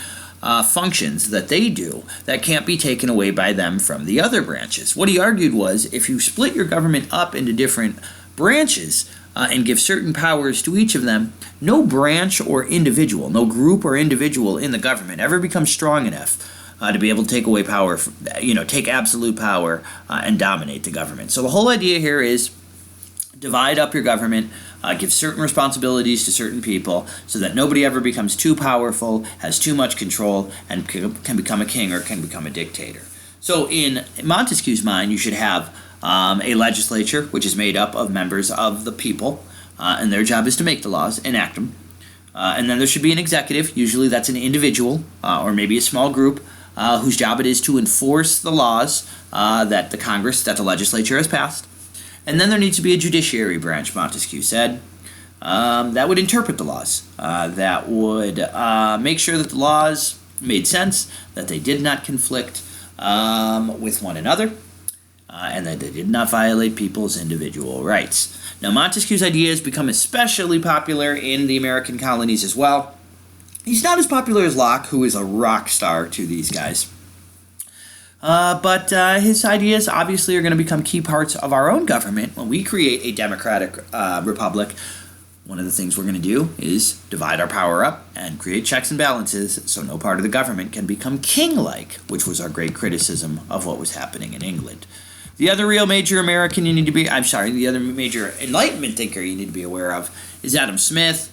functions that they do that can't be taken away by them from the other branches. What he argued was, if you split your government up into different branches and give certain powers to each of them, no branch or individual, no group or individual in the government ever becomes strong enough to be able to take away power, take absolute power and dominate the government. So the whole idea here is divide up your government, give certain responsibilities to certain people so that nobody ever becomes too powerful, has too much control, and can become a king or can become a dictator. So in Montesquieu's mind, you should have a legislature, which is made up of members of the people, and their job is to make the laws, enact them. And then there should be an executive. Usually that's an individual or maybe a small group whose job it is to enforce the laws that the Congress, that the legislature has passed. And then there needs to be a judiciary branch, Montesquieu said, that would interpret the laws, that would make sure that the laws made sense, that they did not conflict with one another, and that they did not violate people's individual rights. Now, Montesquieu's ideas become especially popular in the American colonies as well. He's not as popular as Locke, who is a rock star to these guys. But his ideas obviously are going to become key parts of our own government. When we create a democratic republic, one of the things we're going to do is divide our power up and create checks and balances so no part of the government can become king-like, which was our great criticism of what was happening in England. The other real major the other major Enlightenment thinker you need to be aware of is Adam Smith.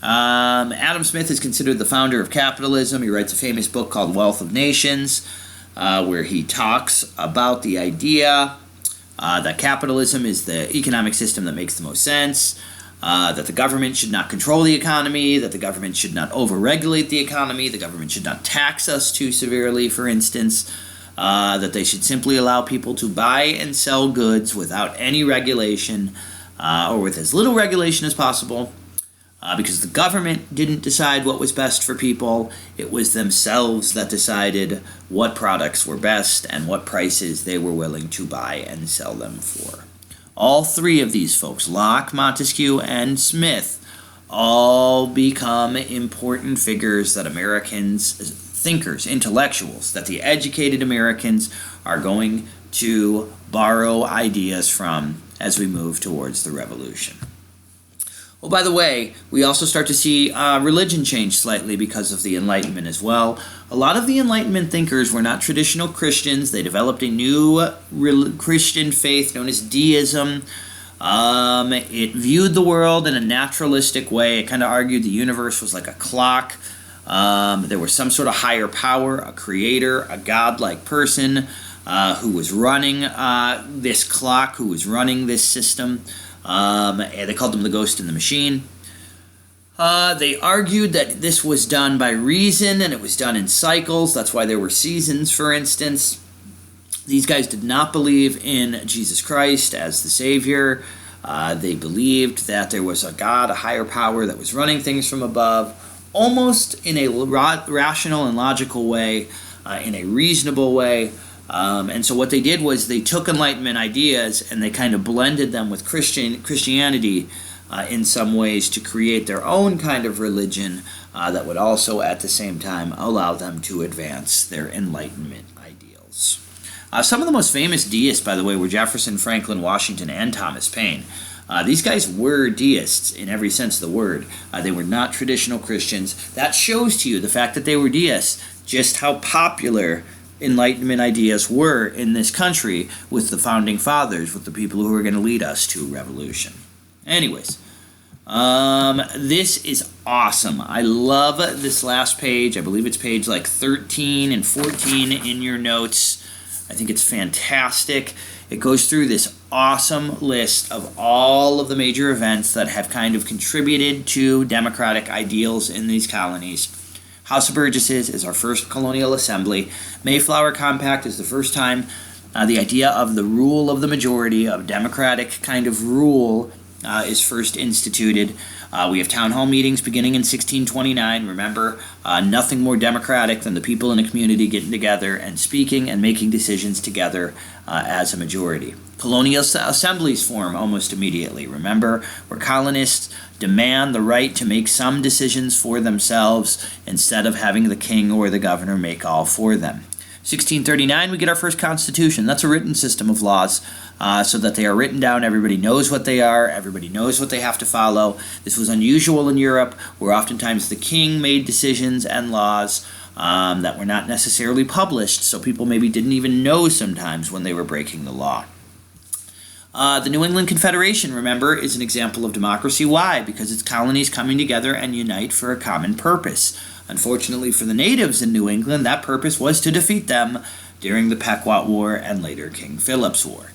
Adam Smith is considered the founder of capitalism. He writes a famous book called Wealth of Nations, where he talks about the idea that capitalism is the economic system that makes the most sense, that the government should not control the economy, that the government should not overregulate the economy, the government should not tax us too severely, for instance, that they should simply allow people to buy and sell goods without any regulation, or with as little regulation as possible, because the government didn't decide what was best for people. It was themselves that decided what products were best and what prices they were willing to buy and sell them for. All three of these folks, Locke, Montesquieu, and Smith, all become important figures that Americans, thinkers, intellectuals, that the educated Americans are going to borrow ideas from as we move towards the revolution. Well, by the way, we also start to see religion change slightly because of the Enlightenment as well. A lot of the Enlightenment thinkers were not traditional Christians. They developed a new Christian faith known as Deism. It viewed the world in a naturalistic way. It kind of argued the universe was like a clock. There was some sort of higher power, a creator, a godlike person who was running this clock, who was running this system. And they called him the ghost in the machine. They argued that this was done by reason and it was done in cycles. That's why there were seasons, for instance. These guys did not believe in Jesus Christ as the Savior. They believed that there was a God, a higher power that was running things from above, almost in a rational and logical way, in a reasonable way. And so what they did was they took Enlightenment ideas and they kind of blended them with Christianity in some ways to create their own kind of religion that would also at the same time allow them to advance their Enlightenment ideals. Some of the most famous deists, by the way, were Jefferson, Franklin, Washington, and Thomas Paine. These guys were deists in every sense of the word. They were not traditional Christians. That shows to you, the fact that they were deists, just how popular Enlightenment ideas were in this country with the founding fathers, with the people who were going to lead us to revolution. Anyways, this is awesome. I love this last page. I believe it's page like 13 and 14 in your notes. I think it's fantastic. It goes through this awesome list of all of the major events that have kind of contributed to democratic ideals in these colonies. House of Burgesses is our first colonial assembly. Mayflower Compact is the first time the idea of the rule of the majority, of democratic kind of rule, is first instituted. We have town hall meetings beginning in 1629. Remember, nothing more democratic than the people in a community getting together and speaking and making decisions together as a majority. Colonial assemblies form almost immediately. Remember, where colonists demand the right to make some decisions for themselves instead of having the king or the governor make all for them. 1639, we get our first constitution. That's a written system of laws so that they are written down. Everybody knows what they are. Everybody knows what they have to follow. This was unusual in Europe, where oftentimes the king made decisions and laws that were not necessarily published, so people maybe didn't even know sometimes when they were breaking the law. The New England Confederation, remember, is an example of democracy. Why? Because it's colonies coming together and unite for a common purpose. Unfortunately for the natives in New England, that purpose was to defeat them during the Pequot War and later King Philip's War.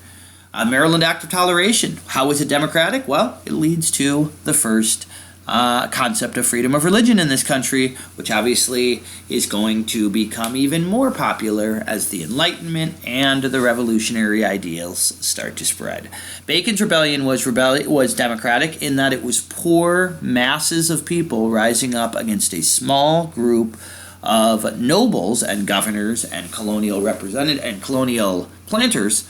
Maryland Act of Toleration. How is it democratic? Well, it leads to the first concept of freedom of religion in this country, which obviously is going to become even more popular as the Enlightenment and the revolutionary ideals start to spread. Bacon's rebellion was democratic in that it was poor masses of people rising up against a small group of nobles and governors and colonial planters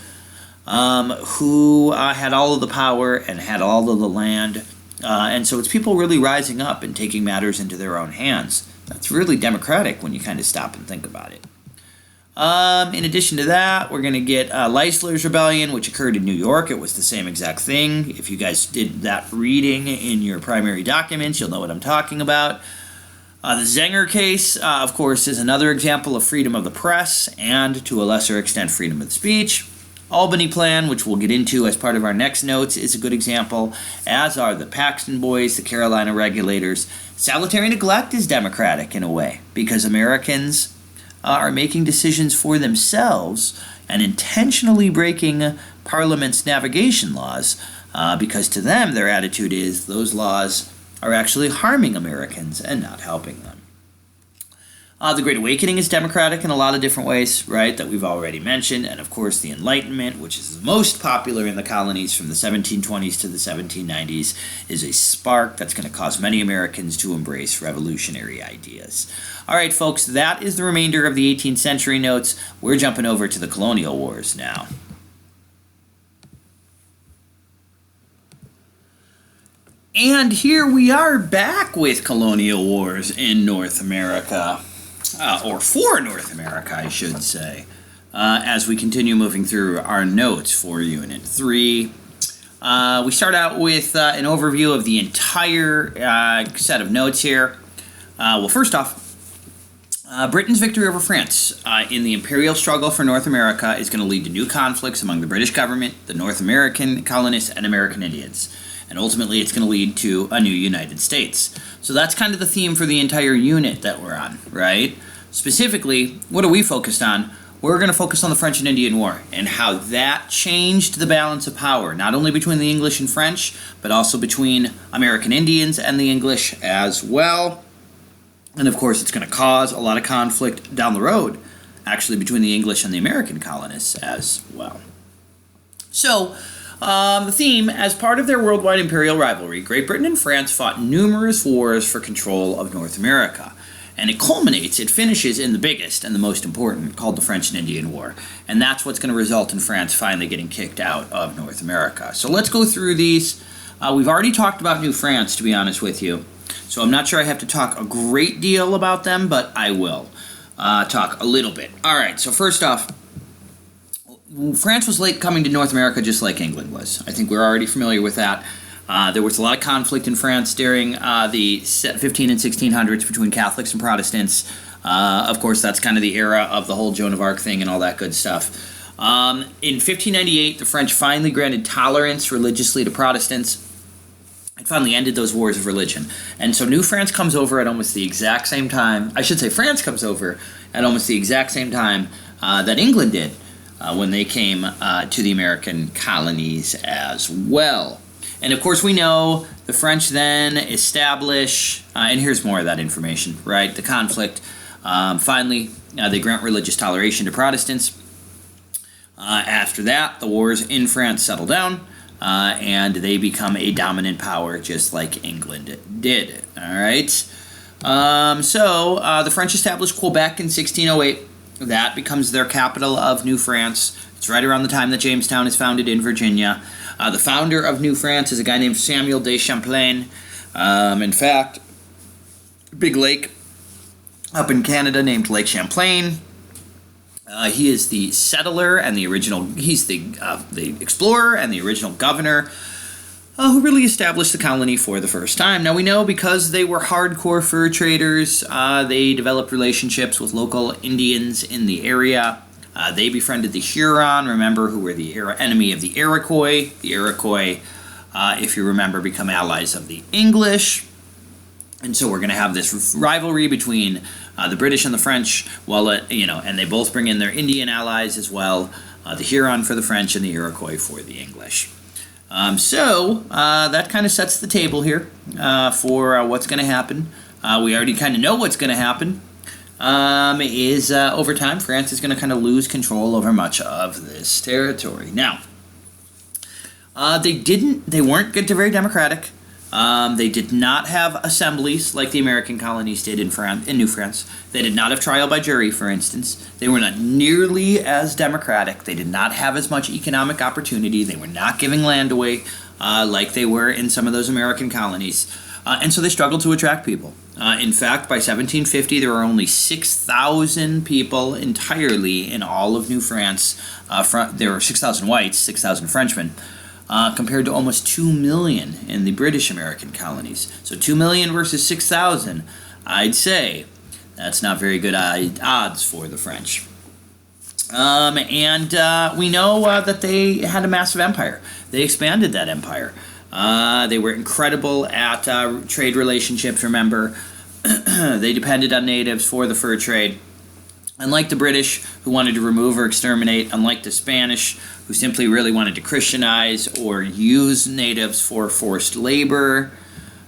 who had all of the power and had all of the land. And so it's people really rising up and taking matters into their own hands. That's really democratic when you kind of stop and think about it. In addition to that, we're going to get Leisler's Rebellion, which occurred in New York. It was the same exact thing. If you guys did that reading in your primary documents, you'll know what I'm talking about. The Zenger case, of course, is another example of freedom of the press and, to a lesser extent, freedom of speech. Albany Plan, which we'll get into as part of our next notes, is a good example, as are the Paxton Boys, the Carolina Regulators. Salutary neglect is democratic in a way, because Americans are making decisions for themselves and intentionally breaking Parliament's navigation laws, because to them their attitude is those laws are actually harming Americans and not helping them. The Great Awakening is democratic in a lot of different ways, right, that we've already mentioned. And, of course, the Enlightenment, which is the most popular in the colonies from the 1720s to the 1790s, is a spark that's going to cause many Americans to embrace revolutionary ideas. All right, folks, that is the remainder of the 18th century notes. We're jumping over to the colonial wars now. And here we are back with colonial wars in North America. Or for North America, I should say, as we continue moving through our notes for Unit 3. We start out with an overview of the entire set of notes here. Well, first off, Britain's victory over France in the imperial struggle for North America is going to lead to new conflicts among the British government, the North American colonists, and American Indians. And ultimately, it's going to lead to a new United States. So that's kind of the theme for the entire unit that we're on, right? Specifically, what are we focused on? We're going to focus on the French and Indian War and how that changed the balance of power, not only between the English and French, but also between American Indians and the English as well. And of course, it's going to cause a lot of conflict down the road, actually between the English and the American colonists as well. So, the theme, as part of their worldwide imperial rivalry, Great Britain and France fought numerous wars for control of North America. And it finishes in the biggest and the most important, called the French and Indian War. And that's what's going to result in France finally getting kicked out of North America. So let's go through these. We've already talked about New France, to be honest with you. So I'm not sure I have to talk a great deal about them, but I will talk a little bit. All right, so first off, France was late coming to North America just like England was. I think we're already familiar with that. There was a lot of conflict in France during the 15 and 1600s between Catholics and Protestants. Of course, that's kind of the era of the whole Joan of Arc thing and all that good stuff. In 1598, the French finally granted tolerance religiously to Protestants. It finally ended those wars of religion. And so New France comes over at almost the exact same time. I should say France comes over at almost the exact same time that England did when they came to the American colonies as well. And of course we know the French then establish, and here's more of that information, right? The conflict. Finally, they grant religious toleration to Protestants. After that, the wars in France settle down. And they become a dominant power just like England did. All right. So the French established Quebec in 1608. That becomes their capital of New France. It's right around the time that Jamestown is founded in Virginia. The founder of New France is a guy named Samuel de Champlain. In fact, big lake up in Canada named Lake Champlain. He is the settler and the original. He's the explorer and the original governor who really established the colony for the first time. Now we know because they were hardcore fur traders, they developed relationships with local Indians in the area. They befriended the Huron, remember, who were the enemy of the Iroquois. The Iroquois, if you remember, become allies of the English. And so we're going to have this rivalry between the British and the French, and they both bring in their Indian allies as well, the Huron for the French and the Iroquois for the English. So that kind of sets the table here for what's going to happen. We already kind of know what's going to happen. Over time, France is going to kind of lose control over much of this territory. Now, they weren't very democratic. They did not have assemblies like the American colonies did in New France. They did not have trial by jury, for instance. They were not nearly as democratic. They did not have as much economic opportunity. They were not giving land away like they were in some of those American colonies. And so they struggled to attract people. In fact, by 1750, there were only 6,000 people entirely in all of New France. There were 6,000 whites, 6,000 Frenchmen. Compared to almost 2 million in the British American colonies. So 2 million versus 6,000, I'd say that's not very good odds for the French. We know that they had a massive empire. They expanded that empire. They were incredible at trade relationships, remember. They depended on natives for the fur trade. Unlike the British, who wanted to remove or exterminate, unlike the Spanish, who simply really wanted to Christianize or use natives for forced labor,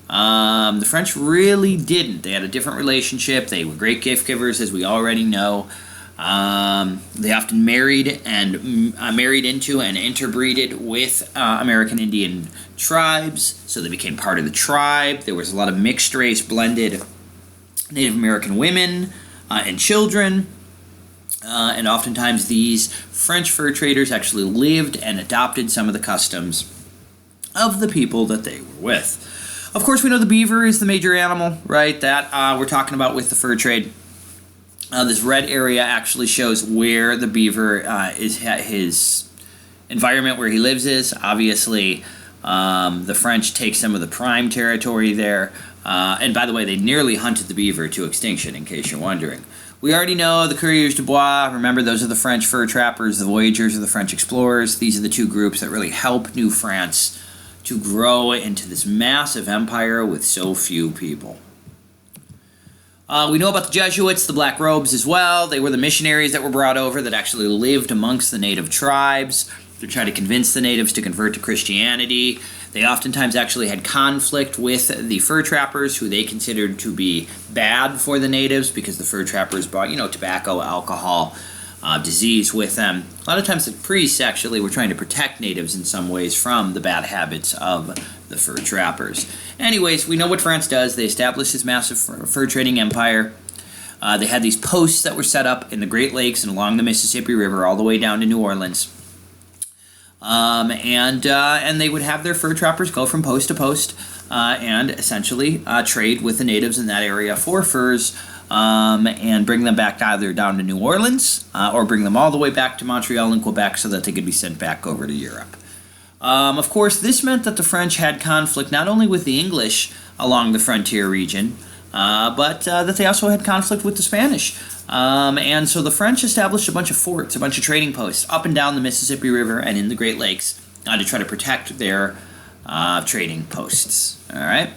the French really didn't. They had a different relationship. They were great gift givers, as we already know. They often married into and interbreeded with American Indian tribes, so they became part of the tribe. There was a lot of mixed race, blended Native American women and children. And oftentimes these French fur traders actually lived and adopted some of the customs of the people that they were with. Of course, we know the beaver is the major animal, right, that we're talking about with the fur trade. This red area actually shows where the beaver his environment where he lives is. Obviously, the French take some of the prime territory there. And by the way, they nearly hunted the beaver to extinction, in case you're wondering. We already know the Couriers du Bois. Remember, those are the French fur trappers. The voyageurs are the French explorers. These are the two groups that really help New France to grow into this massive empire with so few people. We know about the Jesuits, the Black Robes as well. They were the missionaries that were brought over that actually lived amongst the native tribes to try to convince the natives to convert to Christianity. They oftentimes actually had conflict with the fur trappers, who they considered to be bad for the natives because the fur trappers brought, tobacco, alcohol, disease with them. A lot of times the priests actually were trying to protect natives in some ways from the bad habits of the fur trappers. Anyways, we know what France does. They established this massive fur trading empire. They had these posts that were set up in the Great Lakes and along the Mississippi River all the way down to New Orleans. And they would have their fur trappers go from post to post and essentially trade with the natives in that area for furs and bring them back either down to New Orleans or bring them all the way back to Montreal and Quebec so that they could be sent back over to Europe. Of course, this meant that the French had conflict not only with the English along the frontier region, but that they also had conflict with the Spanish. And so the French established a bunch of forts, a bunch of trading posts up and down the Mississippi River and in the Great Lakes to try to protect their trading posts. All right.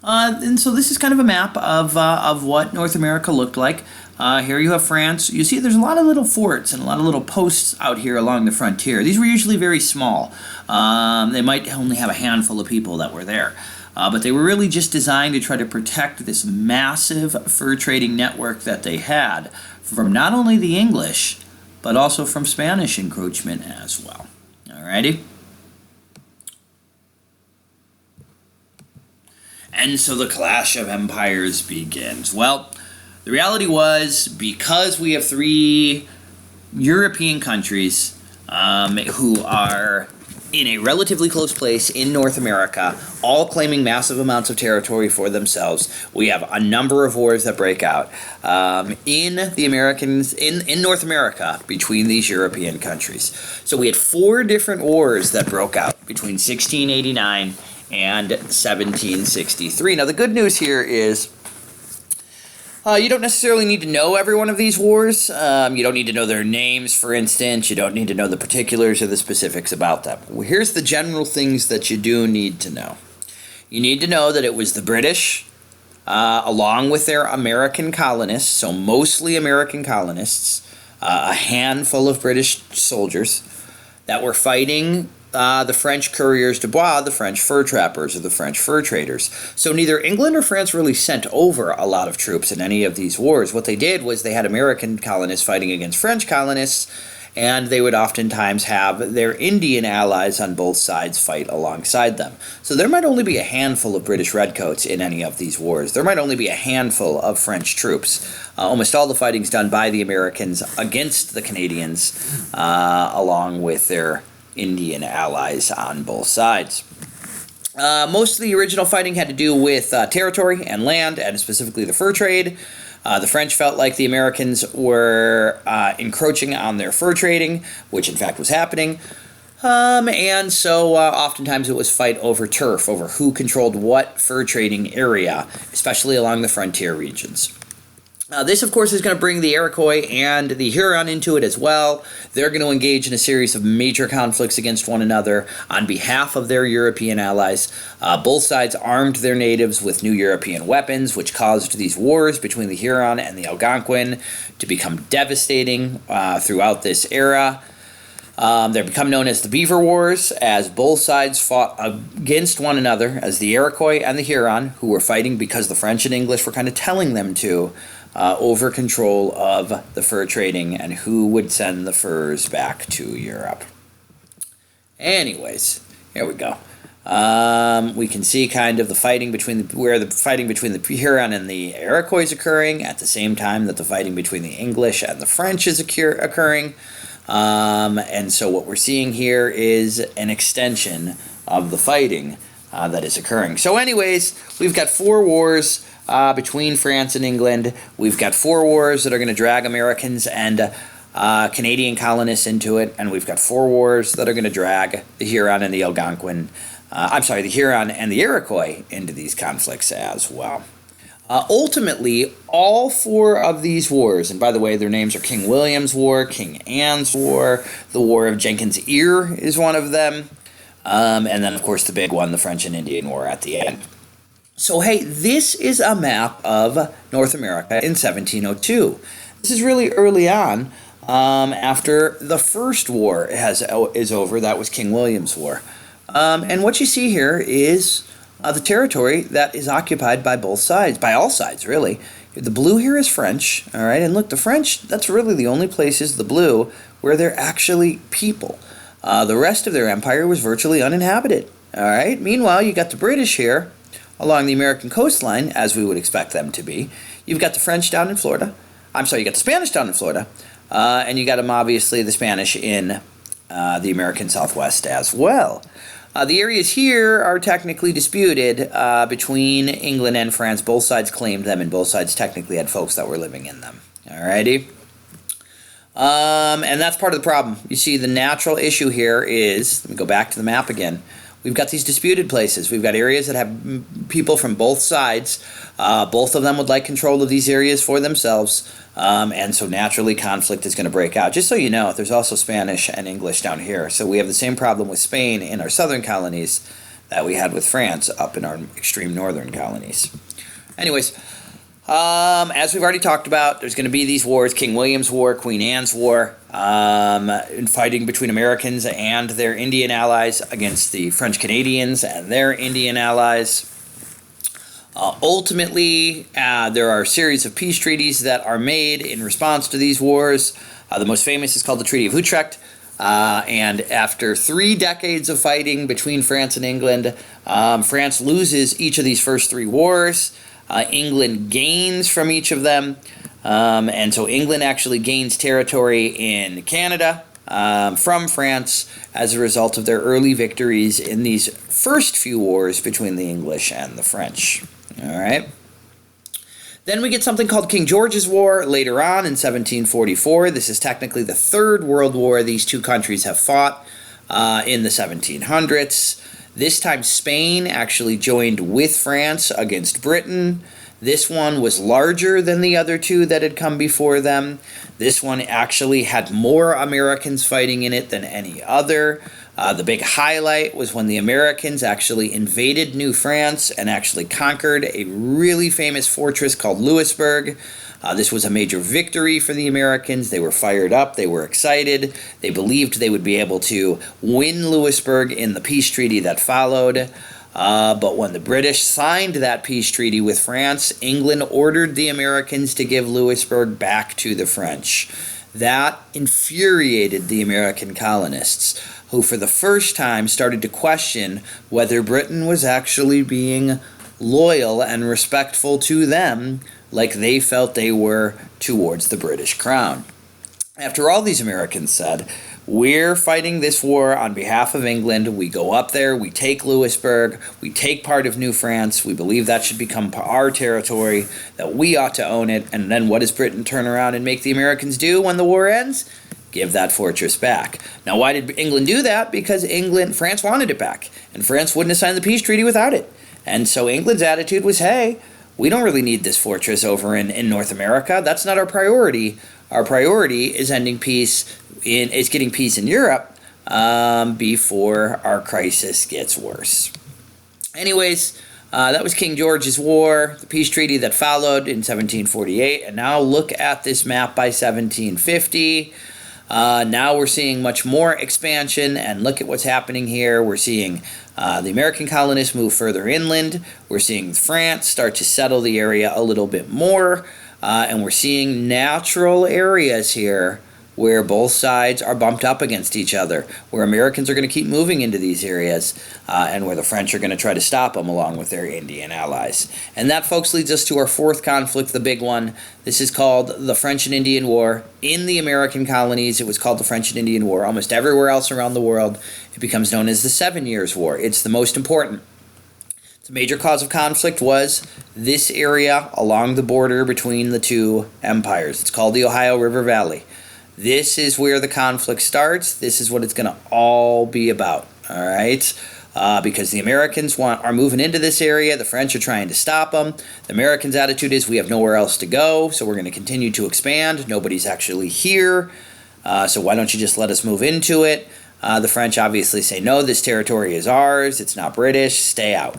And so this is kind of a map of what North America looked like. Here you have France. You see there's a lot of little forts and a lot of little posts out here along the frontier. These were usually very small. They might only have a handful of people that were there. But they were really just designed to try to protect this massive fur trading network that they had from not only the English, but also from Spanish encroachment as well. Alrighty? And so the clash of empires begins. Well, the reality was, because we have three European countries who are in a relatively close place in North America, all claiming massive amounts of territory for themselves, we have a number of wars that break out in North America between these European countries. So we had 4 different wars that broke out between 1689 and 1763. Now the good news here is you don't necessarily need to know every one of these wars. You don't need to know their names, for instance. You don't need to know the particulars or the specifics about them. Well, here's the general things that you do need to know. You need to know that it was the British, along with their American colonists, so mostly American colonists, a handful of British soldiers, that were fighting the French couriers de bois, the French fur trappers, or the French fur traders. So neither England or France really sent over a lot of troops in any of these wars. What they did was they had American colonists fighting against French colonists, and they would oftentimes have their Indian allies on both sides fight alongside them. So there might only be a handful of British redcoats in any of these wars. There might only be a handful of French troops. Almost all the fighting's done by the Americans against the Canadians, along with their Indian allies on both sides. Most of the original fighting had to do with territory and land, and specifically the fur trade. The French felt like the Americans were encroaching on their fur trading, which in fact was happening. And so oftentimes it was fight over turf, over who controlled what fur trading area, especially along the frontier regions. This, of course, is going to bring the Iroquois and the Huron into it as well. They're going to engage in a series of major conflicts against one another on behalf of their European allies. Both sides armed their natives with new European weapons, which caused these wars between the Huron and the Algonquin to become devastating throughout this era. They become known as the Beaver Wars, as both sides fought against one another, as the Iroquois and the Huron, who were fighting because the French and English were kind of telling them to, over control of the fur trading and who would send the furs back to Europe. Anyways, here we go. We can see kind of the fighting between the Huron and the Iroquois is occurring at the same time that the fighting between the English and the French is occurring. And so what we're seeing here is an extension of the fighting that is occurring. So anyways, we've got 4 wars between France and England. We've got 4 wars that are going to drag Americans and Canadian colonists into it, and we've got 4 wars that are going to drag the Huron and the Algonquin, the Huron and the Iroquois into these conflicts as well. Ultimately, all 4 of these wars, and by the way, their names are King William's War, King Anne's War, the War of Jenkins' Ear is one of them, and then, of course, the big one, the French and Indian War at the end. So, hey, this is a map of North America in 1702. This is really early on, after the first war is over. That was King William's War. And what you see here is the territory that is occupied by both sides, by all sides, really. The blue here is French, all right? And look, the French, that's really the only places, the blue, where they're actually people. The rest of their empire was virtually uninhabited, all right? Meanwhile, you got the British here along the American coastline, as we would expect them to be. You've got the French down in Florida. You got the Spanish down in Florida. And you got them, obviously, the Spanish in the American Southwest as well. The areas here are technically disputed between England and France. Both sides claimed them, and both sides technically had folks that were living in them. Alrighty? And that's part of the problem. You see, the natural issue here is, let me go back to the map again. We've got these disputed places. We've got areas that have people from both sides. Both of them would like control of these areas for themselves. And so naturally conflict is going to break out. Just so you know, there's also Spanish and English down here. So we have the same problem with Spain in our southern colonies that we had with France up in our extreme northern colonies. Anyways, as we've already talked about, there's going to be these wars, King William's War, Queen Anne's War, fighting between Americans and their Indian allies against the French Canadians and their Indian allies. Ultimately, there are a series of peace treaties that are made in response to these wars. The most famous is called the Treaty of Utrecht. And after 3 decades of fighting between France and England, France loses each of these first 3 wars. England gains from each of them. And so England actually gains territory in Canada from France as a result of their early victories in these first few wars between the English and the French. All right. Then we get something called King George's War later on in 1744. This is technically the 3rd World War these two countries have fought in the 1700s. This time Spain actually joined with France against Britain. This one was larger than the other two that had come before them. This one actually had more Americans fighting in it than any other. The big highlight was when the Americans actually invaded New France and actually conquered a really famous fortress called Louisbourg. This was a major victory for the Americans. They were fired up. They were excited. They believed they would be able to win Louisbourg in the peace treaty that followed. But when the British signed that peace treaty with France, England ordered the Americans to give Louisbourg back to the French. That infuriated the American colonists, who for the first time started to question whether Britain was actually being loyal and respectful to them like they felt they were towards the British crown. After all, these Americans said, we're fighting this war on behalf of England. We go up there, we take Louisbourg, we take part of New France. We believe that should become our territory, that we ought to own it. And then what does Britain turn around and make the Americans do when the war ends? Give that fortress back. Now, why did England do that? Because France wanted it back, and France wouldn't have signed the peace treaty without it. And so England's attitude was, hey, we don't really need this fortress over in North America. That's not our priority. Our priority is getting peace in Europe before our crisis gets worse. Anyways, that was King George's War, the peace treaty that followed in 1748. And now look at this map by 1750. Now we're seeing much more expansion, and look at what's happening here. We're seeing the American colonists move further inland. We're seeing France start to settle the area a little bit more, and we're seeing natural areas here where both sides are bumped up against each other, where Americans are going to keep moving into these areas, and where the French are going to try to stop them along with their Indian allies. And that, folks, leads us to our 4th conflict, the big one. This is called the French and Indian War. In the American colonies, it was called the French and Indian War. Almost everywhere else around the world, it becomes known as the 7 Years' War. It's the most important. The major cause of conflict was this area along the border between the two empires. It's called the Ohio River Valley. This is where the conflict starts. This is what it's going to all be about, all right? Because the Americans are moving into this area. The French are trying to stop them. The Americans' attitude is we have nowhere else to go, so we're going to continue to expand. Nobody's actually here, so why don't you just let us move into it? The French obviously say, no, this territory is ours. It's not British. Stay out.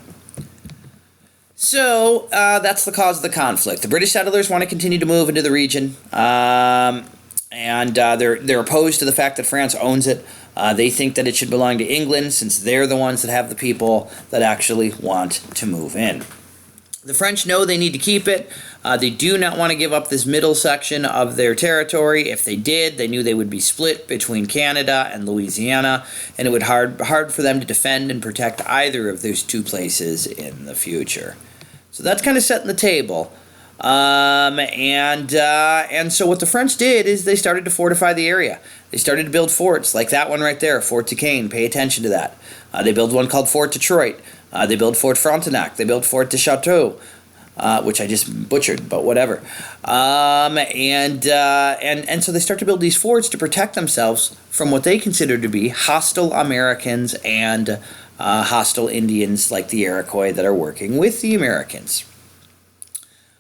So that's the cause of the conflict. The British settlers want to continue to move into the region. And they're opposed to the fact that France owns it. They think that it should belong to England, since they're the ones that have the people that actually want to move in. The French know they need to keep it. They do not want to give up this middle section of their territory. If they did, they knew they would be split between Canada and Louisiana, and it would be hard for them to defend and protect either of those two places in the future. So that's kind of setting the table. And so what the French did is they started to fortify the area. They started to build forts, like that one right there, Fort Duquesne. Pay attention to that. They built one called Fort Detroit. They built Fort Frontenac. They built Fort de Chateau, which I just butchered, but whatever. And so they start to build these forts to protect themselves from what they consider to be hostile Americans and hostile Indians like the Iroquois that are working with the Americans.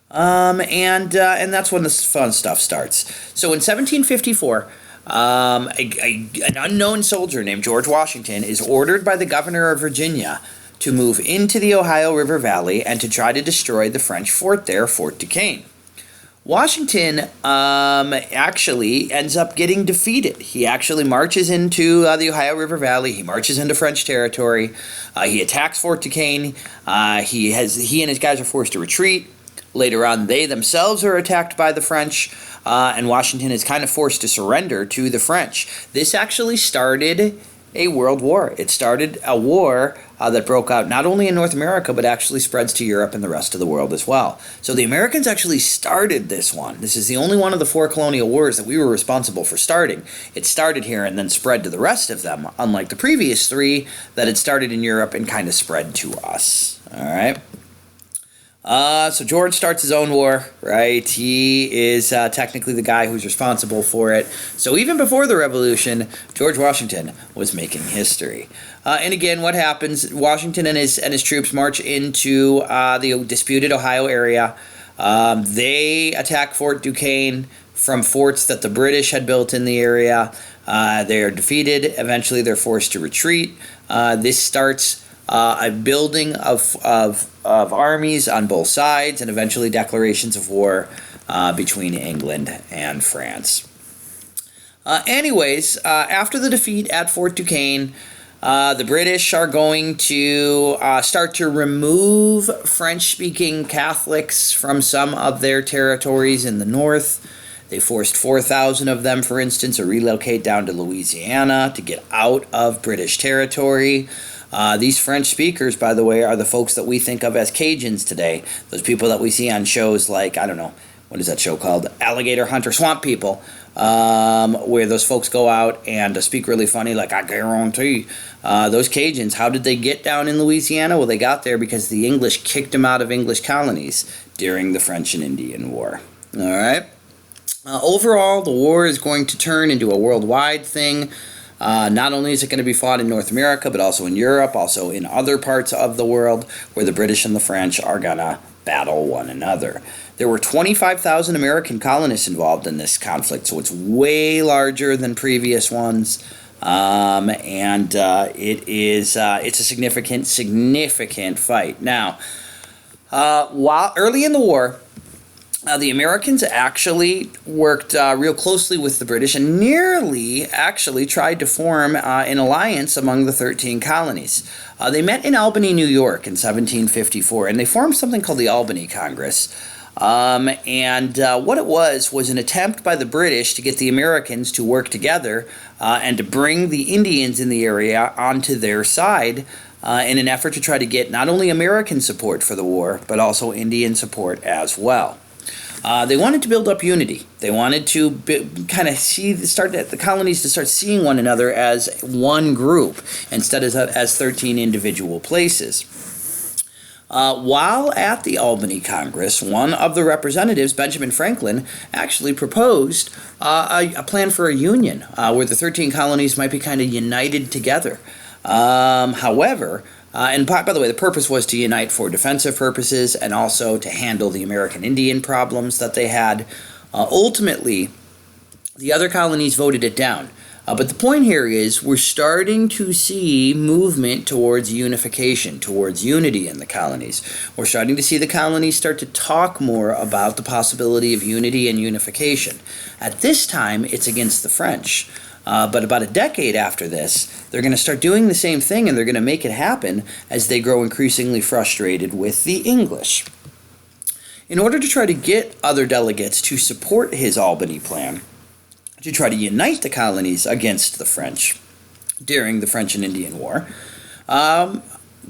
And that's when the fun stuff starts. So in 1754, an unknown soldier named George Washington is ordered by the governor of Virginia to move into the Ohio River Valley and to try to destroy the French fort there, Fort Duquesne. Washington actually ends up getting defeated. He actually marches into the Ohio River Valley. He marches into French territory. He attacks Fort Duquesne. He and his guys are forced to retreat. Later on, they themselves are attacked by the French, and Washington is kind of forced to surrender to the French. This actually started a world war. It started a war that broke out not only in North America, but actually spreads to Europe and the rest of the world as well. So the Americans actually started this one. This is the only one of the 4 colonial wars that we were responsible for starting. It started here and then spread to the rest of them, unlike the previous 3 that had started in Europe and kind of spread to us. All right. So George starts his own war, right? He is technically the guy who's responsible for it. So even before the Revolution, George Washington was making history. And again, what happens? Washington and his troops march into the disputed Ohio area. They attack Fort Duquesne from forts that the British had built in the area. They are defeated. Eventually, they're forced to retreat. This starts a building of armies on both sides, and eventually declarations of war between England and France. After the defeat at Fort Duquesne, the British are going to start to remove French-speaking Catholics from some of their territories in the north. They forced 4,000 of them, for instance, to relocate down to Louisiana to get out of British territory. These French speakers, by the way, are the folks that we think of as Cajuns today. Those people that we see on shows like, I don't know, what is that show called? Alligator Hunter Swamp People, where those folks go out and speak really funny, like, I guarantee. Those Cajuns, how did they get down in Louisiana? Well, they got there because the English kicked them out of English colonies during the French and Indian War. All right? Overall, the war is going to turn into a worldwide thing. Not only is it going to be fought in North America, but also in Europe, also in other parts of the world where the British and the French are going to battle one another. There were 25,000 American colonists involved in this conflict, so it's way larger than previous ones. It's a significant fight. Now, while early in the war, the Americans actually worked real closely with the British and nearly actually tried to form an alliance among the 13 colonies. They met in Albany, New York in 1754, and they formed something called the Albany Congress. What it was an attempt by the British to get the Americans to work together and to bring the Indians in the area onto their side in an effort to try to get not only American support for the war, but also Indian support as well. They wanted to build up unity. They wanted to the colonies to start seeing one another as one group instead of as 13 individual places. While at the Albany Congress, one of the representatives, Benjamin Franklin, actually proposed a plan for a union where the 13 colonies might be kind of united together. However, and by the way, the purpose was to unite for defensive purposes and also to handle the American Indian problems that they had. Ultimately, the other colonies voted it down. But the point here is we're starting to see movement towards unification, towards unity in the colonies. We're starting to see the colonies start to talk more about the possibility of unity and unification. At this time, it's against the French. But about a decade after this, they're going to start doing the same thing, and they're going to make it happen as they grow increasingly frustrated with the English. In order to try to get other delegates to support his Albany plan, to try to unite the colonies against the French during the French and Indian War,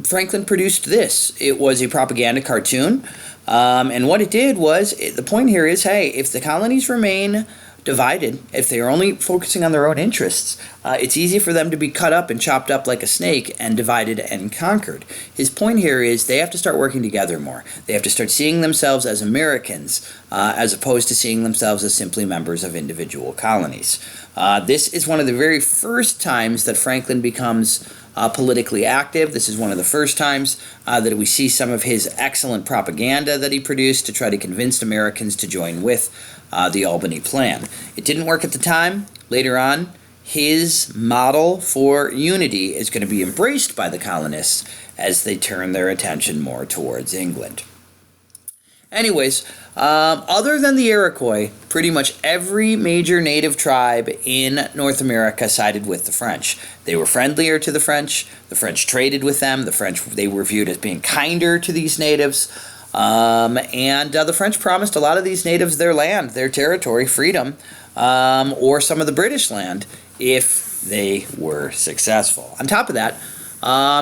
Franklin produced this. It was a propaganda cartoon, and what it did was, the point here is, hey, if the colonies remain divided, if they are only focusing on their own interests, it's easy for them to be cut up and chopped up like a snake and divided and conquered. His point here is they have to start working together more. They have to start seeing themselves as Americans as opposed to seeing themselves as simply members of individual colonies. This is one of the very first times that Franklin becomes politically active. This is one of the first times that we see some of his excellent propaganda that he produced to try to convince Americans to join with the Albany Plan. It didn't work at the time. Later on, his model for unity is going to be embraced by the colonists as they turn their attention more towards England. Anyways, other than the Iroquois, pretty much every major native tribe in North America sided with the French. They were friendlier to the French traded with them, they were viewed as being kinder to these natives, and the French promised a lot of these natives their land, their territory, freedom, or some of the British land if they were successful. On top of that,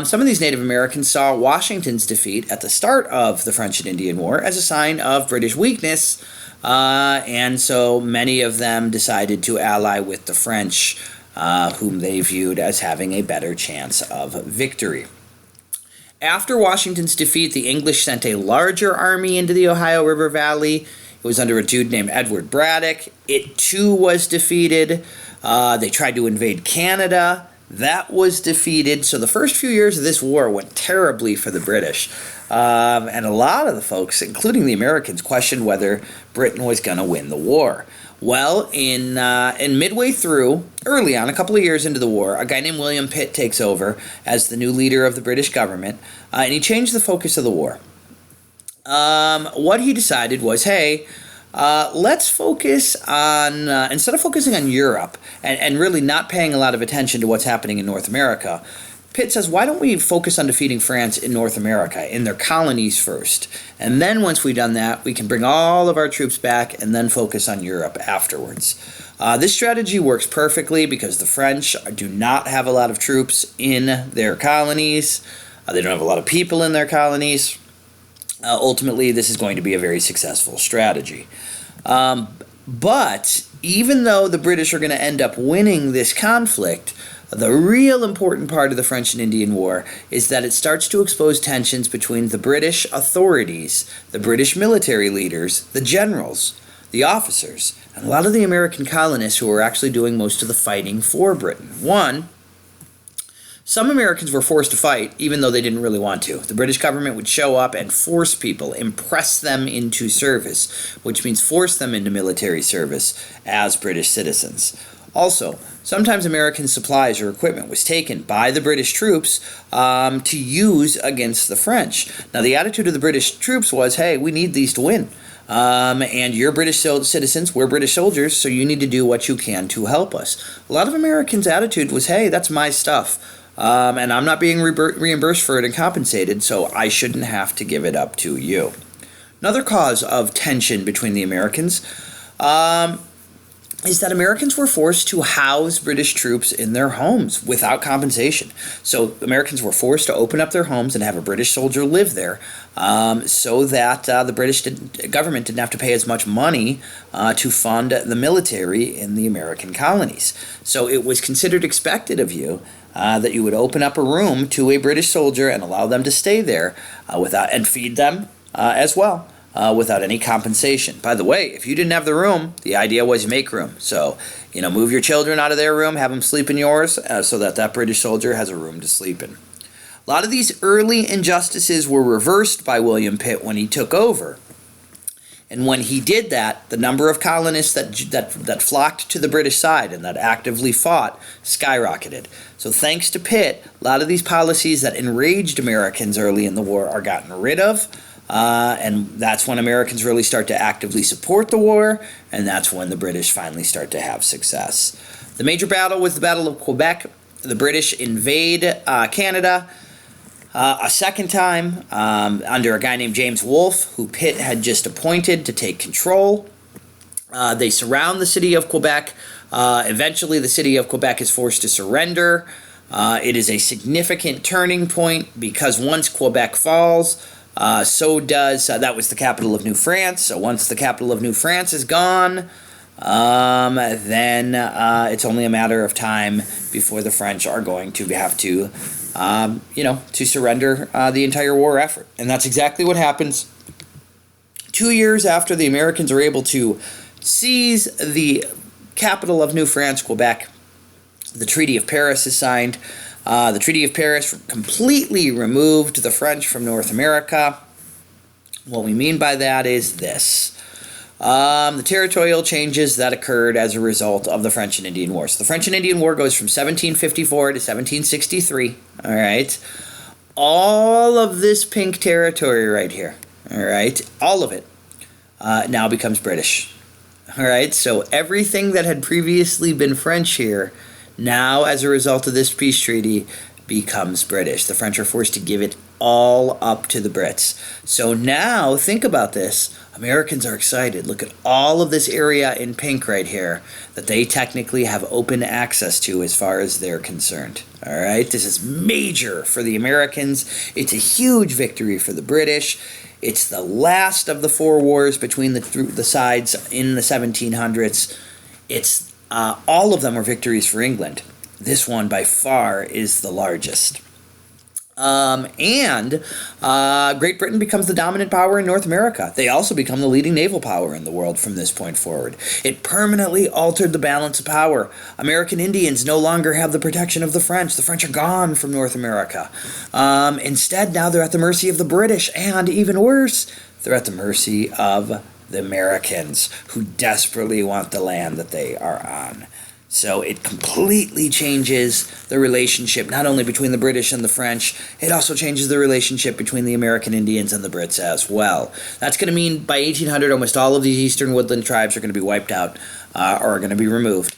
some of these Native Americans saw Washington's defeat at the start of the French and Indian War as a sign of British weakness, and so many of them decided to ally with the French, whom they viewed as having a better chance of victory. After Washington's defeat, the English sent a larger army into the Ohio River Valley. It was under a dude named Edward Braddock. It too was defeated. They tried to invade Canada. That was defeated. So the first few years of this war went terribly for the British. And a lot of the folks, including the Americans, questioned whether Britain was going to win the war. Well, in midway through, early on, a couple of years into the war, a guy named William Pitt takes over as the new leader of the British government, and he changed the focus of the war. What he decided was, hey, let's focus on, instead of focusing on Europe and really not paying a lot of attention to what's happening in North America, Pitt says, why don't we focus on defeating France in North America, in their colonies first? And then once we've done that, we can bring all of our troops back and then focus on Europe afterwards. This strategy works perfectly because the French do not have a lot of troops in their colonies. They don't have a lot of people in their colonies. Ultimately, this is going to be a very successful strategy. But even though the British are going to end up winning this conflict, the real important part of the French and Indian War is that it starts to expose tensions between the British authorities, the British military leaders, the generals, the officers, and a lot of the American colonists who were actually doing most of the fighting for Britain. One, some Americans were forced to fight even though they didn't really want to. The British government would show up and force people, impress them into service, which means force them into military service as British citizens. Also, sometimes American supplies or equipment was taken by the British troops to use against the French. Now, the attitude of the British troops was, hey, we need these to win. And you're British citizens, we're British soldiers, so you need to do what you can to help us. A lot of Americans' attitude was, hey, that's my stuff, and I'm not being reimbursed for it and compensated, so I shouldn't have to give it up to you. Another cause of tension between the Americans is that Americans were forced to house British troops in their homes without compensation. So Americans were forced to open up their homes and have a British soldier live there so that the British government didn't have to pay as much money to fund the military in the American colonies. So it was considered expected of you that you would open up a room to a British soldier and allow them to stay there and feed them as well. Without any compensation. By the way, if you didn't have the room, the idea was you make room. So, move your children out of their room, have them sleep in yours, so that British soldier has a room to sleep in. A lot of these early injustices were reversed by William Pitt when he took over. And when he did that, the number of colonists that flocked to the British side and that actively fought skyrocketed. So thanks to Pitt, a lot of these policies that enraged Americans early in the war are gotten rid of. And that's when Americans really start to actively support the war, and that's when the British finally start to have success. The major battle was the Battle of Quebec. The British invade Canada a second time under a guy named James Wolfe, who Pitt had just appointed to take control. They surround the city of Quebec. Eventually, the city of Quebec is forced to surrender. It is a significant turning point because once Quebec falls, so does, that was the capital of New France. So once the capital of New France is gone, then it's only a matter of time before the French are going to have to, to surrender the entire war effort. And that's exactly what happens. 2 years after the Americans are able to seize the capital of New France, Quebec, the Treaty of Paris is signed. The Treaty of Paris completely removed the French from North America. What we mean by that is this. The territorial changes that occurred as a result of the French and Indian War. So the French and Indian War goes from 1754 to 1763. All right. All of this pink territory right here, all right, all of it now becomes British. All right. So everything that had previously been French here now, as a result of this peace treaty, becomes British. The French are forced to give it all up to the Brits. So now, think about this. Americans are excited. Look at all of this area in pink right here that they technically have open access to as far as they're concerned. All right? This is major for the Americans. It's a huge victory for the British. It's the last of the 4 wars between the sides in the 1700s. It's all of them are victories for England. This one, by far, is the largest. And Great Britain becomes the dominant power in North America. They also become the leading naval power in the world from this point forward. It permanently altered the balance of power. American Indians no longer have the protection of the French. The French are gone from North America. Instead, now they're at the mercy of the British, and even worse, they're at the mercy of the Americans, who desperately want the land that they are on. So it completely changes the relationship, not only between the British and the French, it also changes the relationship between the American Indians and the Brits as well. That's going to mean by 1800, almost all of these eastern woodland tribes are going to be wiped out or are going to be removed.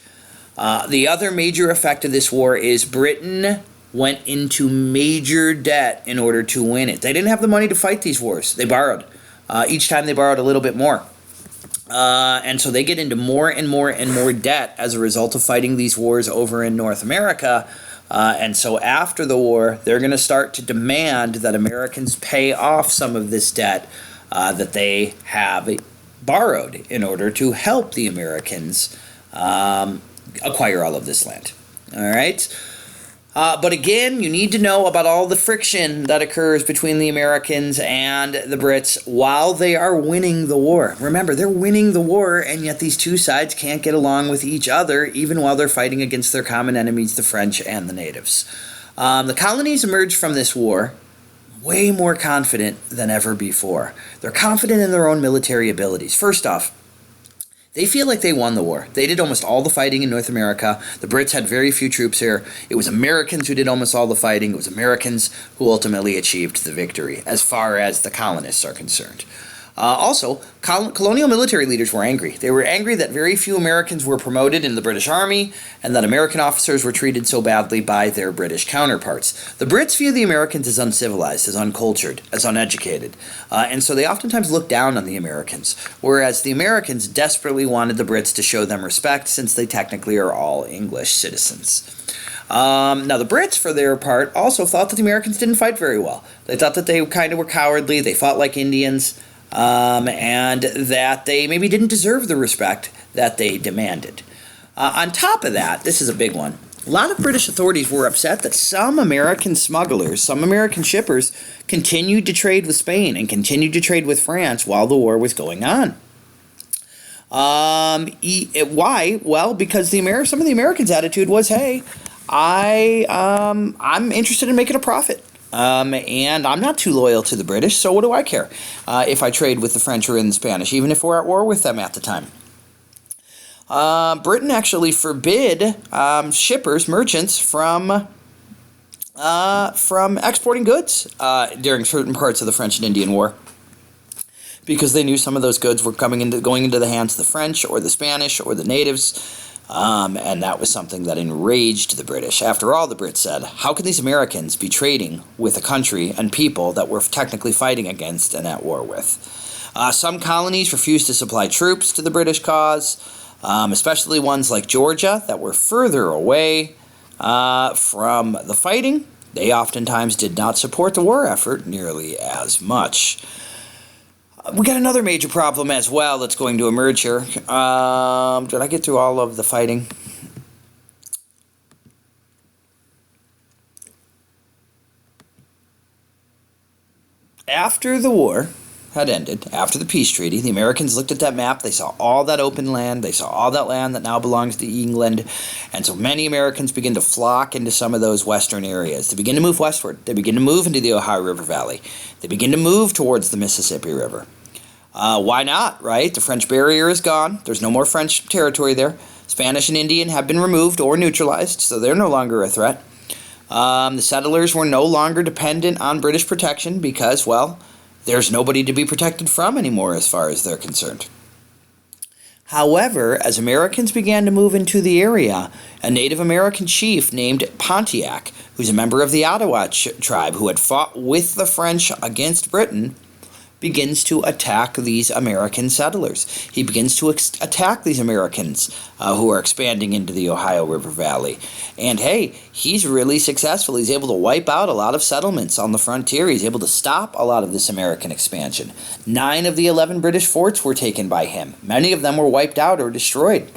The other major effect of this war is Britain went into major debt in order to win it. They didn't have the money to fight these wars. They borrowed. Each time they borrowed a little bit more. And so they get into more and more and more debt as a result of fighting these wars over in North America. And so after the war, they're going to start to demand that Americans pay off some of this debt that they have borrowed in order to help the Americans acquire all of this land. All right? But again, you need to know about all the friction that occurs between the Americans and the Brits while they are winning the war. Remember, they're winning the war, and yet these two sides can't get along with each other, even while they're fighting against their common enemies, the French and the natives. The colonies emerged from this war way more confident than ever before. They're confident in their own military abilities. First off, they feel like they won the war. They did almost all the fighting in North America. The Brits had very few troops here. It was Americans who did almost all the fighting. It was Americans who ultimately achieved the victory as far as the colonists are concerned. Also, colonial military leaders were angry. They were angry that very few Americans were promoted in the British Army and that American officers were treated so badly by their British counterparts. The Brits view the Americans as uncivilized, as uncultured, as uneducated, and so they oftentimes looked down on the Americans, whereas the Americans desperately wanted the Brits to show them respect since they technically are all English citizens. Now, the Brits, for their part, also thought that the Americans didn't fight very well. They thought that they kind of were cowardly, they fought like Indians, and that they maybe didn't deserve the respect that they demanded. On top of that, this is a big one. A lot of British authorities were upset that some American smugglers, some American shippers, continued to trade with Spain and continued to trade with France while the war was going on. Why? Well, because some of the Americans' attitude was, hey, I'm interested in making a profit. And I'm not too loyal to the British, so what do I care if I trade with the French or in the Spanish, even if we're at war with them at the time? Britain actually forbid shippers, merchants, from exporting goods during certain parts of the French and Indian War, because they knew some of those goods were going into the hands of the French or the Spanish or the natives. And that was something that enraged the British. After all, the Brits said, how can these Americans be trading with a country and people that we're technically fighting against and at war with? Some colonies refused to supply troops to the British cause, especially ones like Georgia that were further away. from the fighting. They oftentimes did not support the war effort nearly as much. We got another major problem as well that's going to emerge here. Did I get through all of the fighting? After the war had ended, after the peace treaty, the Americans looked at that map, they saw all that open land, they saw all that land that now belongs to England, and so many Americans begin to flock into some of those western areas. They begin to move westward. They begin to move into the Ohio River Valley. They begin to move towards the Mississippi River. Why not, right? The French barrier is gone. There's no more French territory there. Spanish and Indian have been removed or neutralized, so they're no longer a threat. The settlers were no longer dependent on British protection because, well, there's nobody to be protected from anymore as far as they're concerned. However, as Americans began to move into the area, a Native American chief named Pontiac, who's a member of the Ottawa tribe who had fought with the French against Britain, begins to attack these American settlers. He begins to attack these Americans who are expanding into the Ohio River Valley. And hey, he's really successful. He's able to wipe out a lot of settlements on the frontier. He's able to stop a lot of this American expansion. 9 of the 11 British forts were taken by him. Many of them were wiped out or destroyed.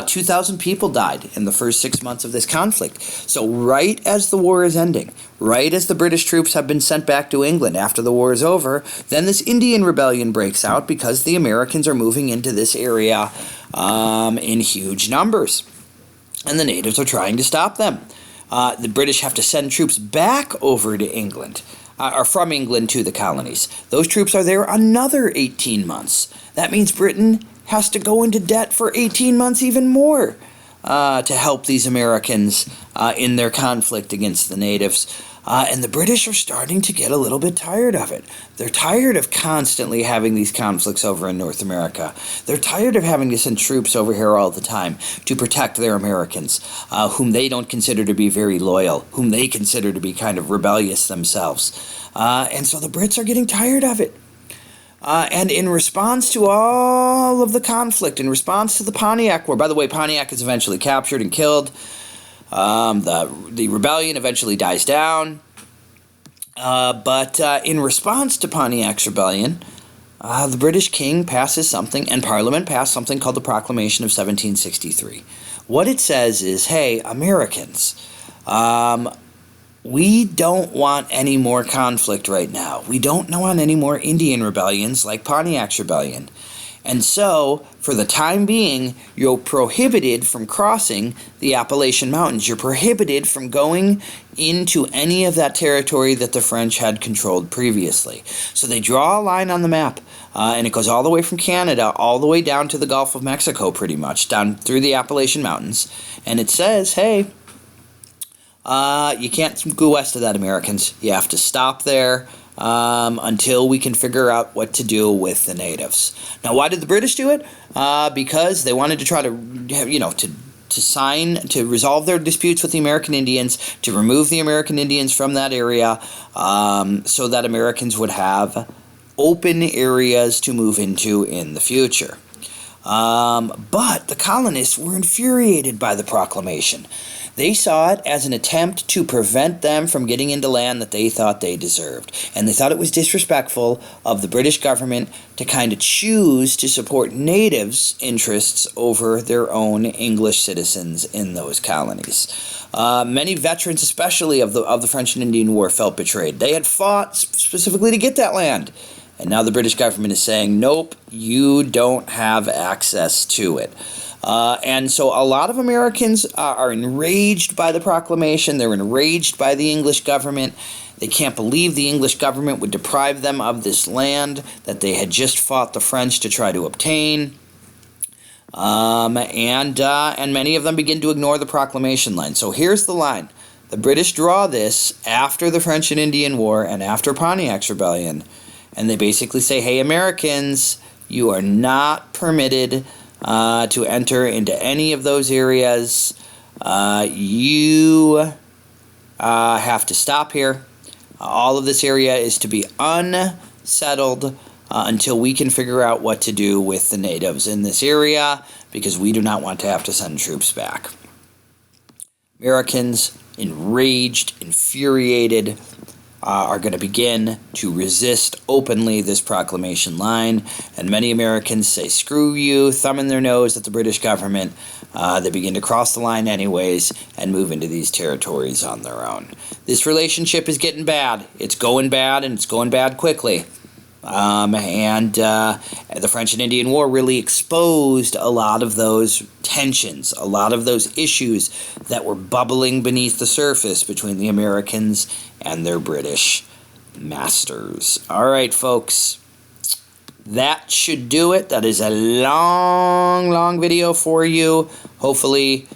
2,000 people died in the first 6 months of this conflict. So right as the war is ending, right as the British troops have been sent back to England after the war is over, then this Indian rebellion breaks out because the Americans are moving into this area in huge numbers. And the natives are trying to stop them. The British have to send troops back over to England, or from England to the colonies. Those troops are there another 18 months. That means Britain has to go into debt for 18 months even more to help these Americans in their conflict against the natives. And the British are starting to get a little bit tired of it. They're tired of constantly having these conflicts over in North America. They're tired of having to send troops over here all the time to protect their Americans, whom they don't consider to be very loyal, whom they consider to be kind of rebellious themselves. And so the Brits are getting tired of it. And in response to all of the conflict, in response to the Pontiac War, by the way, Pontiac is eventually captured and killed. The rebellion eventually dies down. But in response to Pontiac's rebellion, the British king passes something, and Parliament passed something called the Proclamation of 1763. What it says is, hey, Americans, we don't want any more conflict right now. We don't want any more Indian rebellions like Pontiac's rebellion. And so, for the time being, you're prohibited from crossing the Appalachian Mountains. You're prohibited from going into any of that territory that the French had controlled previously. So they draw a line on the map, and it goes all the way from Canada, all the way down to the Gulf of Mexico pretty much, down through the Appalachian Mountains. And it says, hey, you can't go west of that, Americans. You have to stop there until we can figure out what to do with the natives. Now, why did the British do it? Because they wanted to try to, to resolve their disputes with the American Indians, to remove the American Indians from that area, so that Americans would have open areas to move into in the future. But the colonists were infuriated by the proclamation. They saw it as an attempt to prevent them from getting into land that they thought they deserved. And they thought it was disrespectful of the British government to kind of choose to support natives' interests over their own English citizens in those colonies. Many veterans, especially of the French and Indian War, felt betrayed. They had fought specifically to get that land. And now the British government is saying, nope, you don't have access to it. And so a lot of Americans are enraged by the proclamation. They're enraged by the English government. They can't believe the English government would deprive them of this land that they had just fought the French to try to obtain. And many of them begin to ignore the proclamation line. So here's the line. The British draw this after the French and Indian War and after Pontiac's Rebellion. And they basically say, hey, Americans, you are not permitted to enter into any of those areas. You have to stop here. All of this area is to be unsettled until we can figure out what to do with the natives in this area, because we do not want to have to send troops back. Americans, enraged, infuriated, are going to begin to resist openly this proclamation line, and many Americans say screw you, thumbing their nose at the British government. They begin to cross the line anyways and move into these territories on their own. This relationship is getting bad. It's going bad, and it's going bad quickly. The French and Indian War really exposed a lot of those tensions, a lot of those issues that were bubbling beneath the surface between the Americans and their British masters. All right, folks. That should do it. That is a long, long video for you. Hopefully